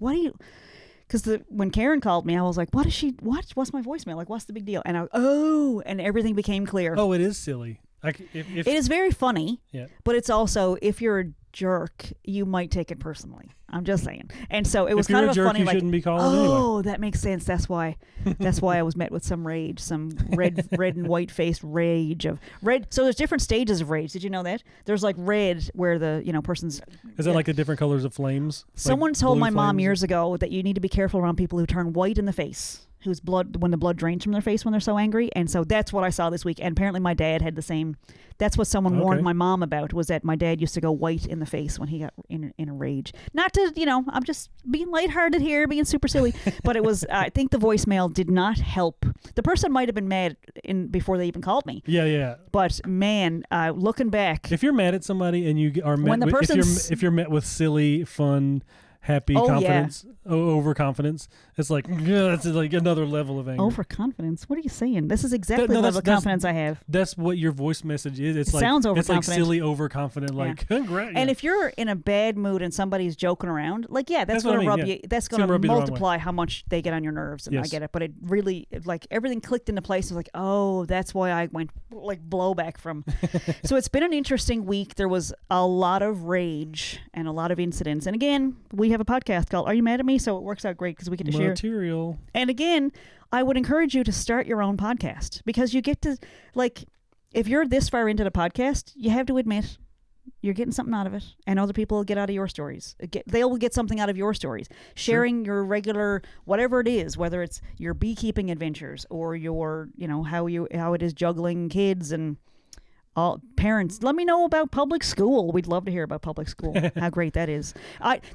because when Karen called me, I was like, what's my voicemail? Like, what's the big deal? And and everything became clear. Oh, it is silly. It is very funny, yeah. But it's also, if you're a jerk, you might take it personally. I'm just saying. And so it was kind of a funny, you shouldn't be calling anyway. That makes sense. That's why I was met with some rage, some red and white faced rage of red. So there's different stages of rage. Did you know that? There's like red where the person's. Is that like the different colors of flames? Someone told my mom years ago that you need to be careful around people who turn white in the face. When the blood drains from their face when they're so angry. And so that's what I saw this week. And apparently my dad had the same. That's what someone warned my mom about, was that my dad used to go white in the face when he got in a rage. Not to, I'm just being lighthearted here, being super silly. But it was, I think the voicemail did not help. The person might have been mad before they even called me. Yeah. But man, looking back. If you're mad at somebody and you are met if you're met with silly, fun, happy confidence, overconfidence, it's like that's like another level of anger. Overconfidence? What are you saying? This is exactly the level of confidence I have. That's what your voice message is. It sounds overconfident. It's like silly, overconfident, like congrats. And if you're in a bad mood and somebody's joking around, like that's going to rub you. That's going to multiply how much they get on your nerves. And I get it, but it really, like, everything clicked into place. It was like, oh, that's why I went like blowback from. So it's been an interesting week. There was a lot of rage and a lot of incidents. And again, we have a podcast called Are You Mad at Me? So it works out great because we get to share material. And again, I would encourage you to start your own podcast, because you get to, like, if you're this far into the podcast, you have to admit you're getting something out of it, and other people will get out of your stories. They'll get something out of your stories. Sharing your regular, whatever it is, whether it's your beekeeping adventures or your, how it is juggling kids and all parents. Let me know about public school. We'd love to hear about public school. How great that is.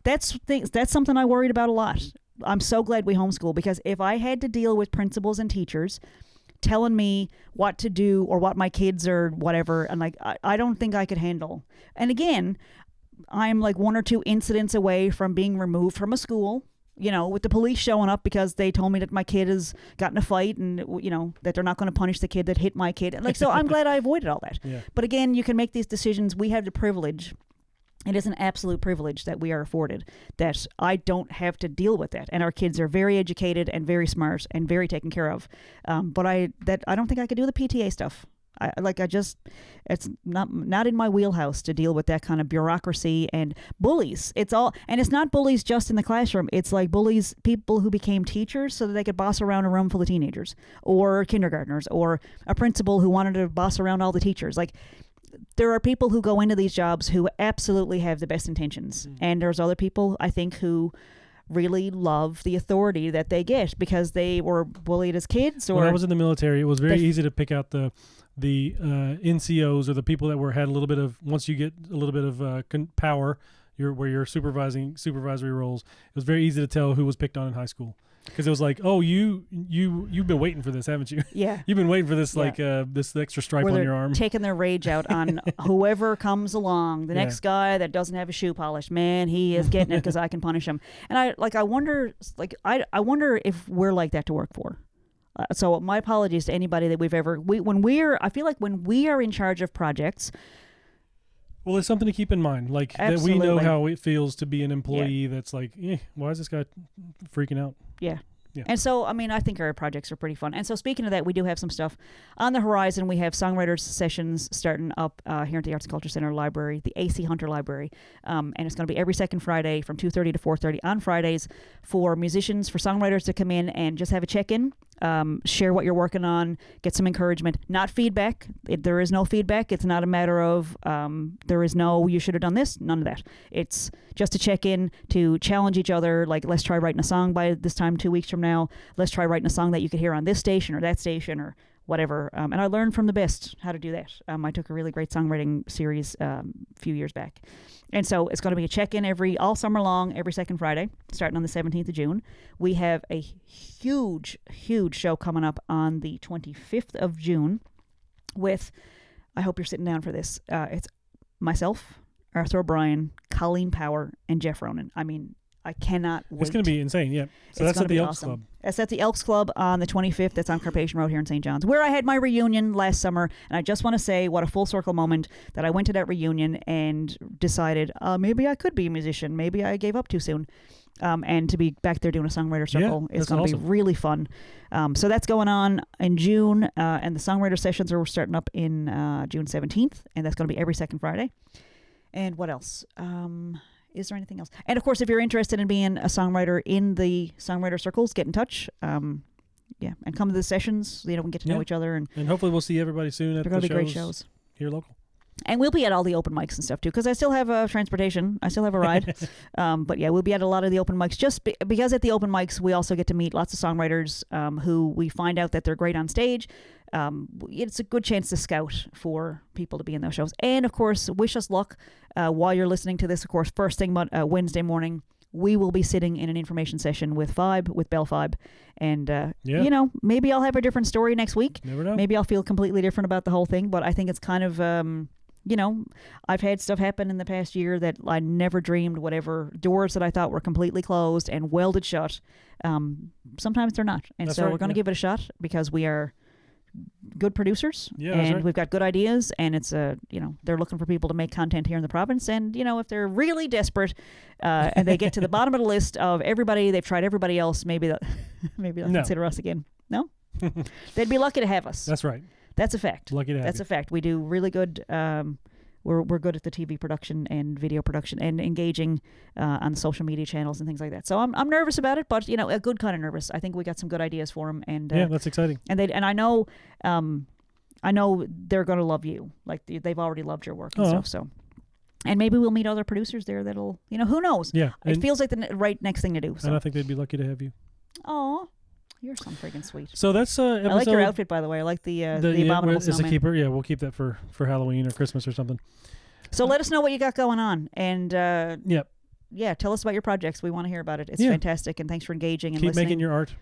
That's something I worried about a lot. I'm so glad we homeschool, because if I had to deal with principals and teachers telling me what to do or what my kids or whatever, and like I don't think I could handle. And again, I'm like 1 or 2 incidents away from being removed from a school. with the police showing up because they told me that my kid has gotten a fight and, that they're not going to punish the kid that hit my kid. So I'm glad I avoided all that. Yeah. But again, you can make these decisions. We have the privilege. It is an absolute privilege that we are afforded, that I don't have to deal with that. And our kids are very educated and very smart and very taken care of. But I don't think I could do the PTA stuff. It's not in my wheelhouse to deal with that kind of bureaucracy and bullies. It's not bullies just in the classroom. It's like bullies, people who became teachers so that they could boss around a room full of teenagers, or kindergartners, or a principal who wanted to boss around all the teachers. Like, there are people who go into these jobs who absolutely have the best intentions. And there's other people, I think, who really love the authority that they get because they were bullied as kids. Or when I was in the military, it was very easy to pick out the NCOs, or the people that had a little bit of, once you get a little bit of power, where you're supervisory roles, it was very easy to tell who was picked on in high school. Because it was like, oh, you've been waiting for this, haven't you? Yeah. You've been waiting for this, this extra stripe on your arm. Taking their rage out on whoever comes along. The next guy that doesn't have his shoe polished, man, he is getting it because I can punish him. And I wonder if we're like that to work for. So my apologies to anybody that I feel like when we are in charge of projects. Well, it's something to keep in mind, like Absolutely. that we know how it feels to be an employee that's like, why is this guy freaking out? Yeah. Yeah. And so, I think our projects are pretty fun. And so speaking of that, we do have some stuff on the horizon. We have songwriters sessions starting up here at the Arts and Culture Center Library, the AC Hunter Library. And it's going to be every second Friday from 2:30 to 4:30 on Fridays for musicians, for songwriters to come in and just have a check-in, share what you're working on, get some encouragement, not feedback. There is no feedback. It's not a matter of there is no, you should have done this, none of that. It's just to check in, to challenge each other, like, let's try writing a song by this time 2 weeks from now. Let's try writing a song that you could hear on this station or that station or whatever. And I learned from the best how to do that. I took a really great songwriting series a few years back. And so it's going to be a check-in all summer long, every second Friday, starting on the 17th of June. We have a huge, huge show coming up on the 25th of June with, I hope you're sitting down for this, it's myself, Arthur O'Brien, Colleen Power, and Jeff Ronan. I cannot wait. It's going to be insane, yeah. So that's at the Elks Club. That's at the Elks Club on the 25th. That's on Carpathian Road here in St. John's, where I had my reunion last summer. And I just want to say what a full circle moment that I went to that reunion and decided maybe I could be a musician. Maybe I gave up too soon. And to be back there doing a songwriter circle is going to be really fun. So that's going on in June. And the songwriter sessions are starting up in June 17th. And that's going to be every second Friday. And what else? Is there anything else? And of course, if you're interested in being a songwriter in the songwriter circles, get in touch. And come to the sessions. We can get to know each other, and hopefully we'll see everybody soon at the shows. They're going to be great shows here local. And we'll be at all the open mics and stuff too, because I still have transportation. I still have a ride. But yeah, we'll be at a lot of the open mics just because at the open mics we also get to meet lots of songwriters who we find out that they're great on stage. It's a good chance to scout for people to be in those shows. And of course, wish us luck while you're listening to this. Of course, first thing Wednesday morning, we will be sitting in an information session with Bell Fibe. And, maybe I'll have a different story next week. Never know. Maybe I'll feel completely different about the whole thing. But I think it's kind of, I've had stuff happen in the past year that I never dreamed, whatever doors that I thought were completely closed and welded shut. Sometimes they're not. And we're going to give it a shot because we are good producers, and we've got good ideas, and it's they're looking for people to make content here in the province. And if they're really desperate and they get to the bottom of the list of everybody, they've tried everybody else, maybe they'll consider us again. No. They'd be lucky to have us. That's right. That's a fact. Lucky to have That's you. a fact. We do really good. We're good at the TV production and video production and engaging on social media channels and things like that. So I'm nervous about it, but a good kind of nervous. I think we got some good ideas for them, and that's exciting. And I know they're going to love you. Like they've already loved your work and stuff. So, and maybe we'll meet other producers there that'll who knows? Yeah, it feels like the right next thing to do. So. And I think they'd be lucky to have you. Oh. You're so freaking sweet. So that's episode. I like your outfit, by the way. I like the abominable snowman. It's a keeper. Yeah, we'll keep that for Halloween or Christmas or something. So let us know what you got going on, and yep. Yeah, tell us about your projects. We want to hear about it. It's fantastic, and thanks for engaging and keep listening. making your art.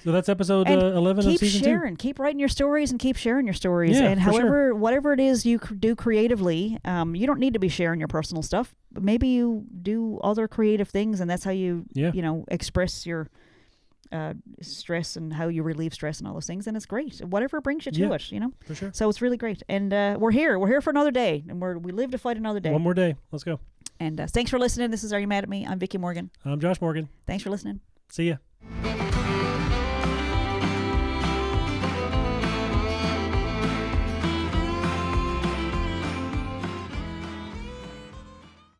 So that's episode And 11 of keep season sharing. Keep writing your stories and keep sharing your stories. Yeah, and for however, whatever it is you do creatively, you don't need to be sharing your personal stuff. But maybe you do other creative things, and that's how you, express your stress and how you relieve stress and all those things. And it's great. Whatever brings you to it, For sure. So it's really great. And we're here. We're here for another day, and we live to fight another day. One more day. Let's go. And thanks for listening. This is Are You Mad at Me? I'm Vicki Morgan. I'm Josh Morgan. Thanks for listening. See ya.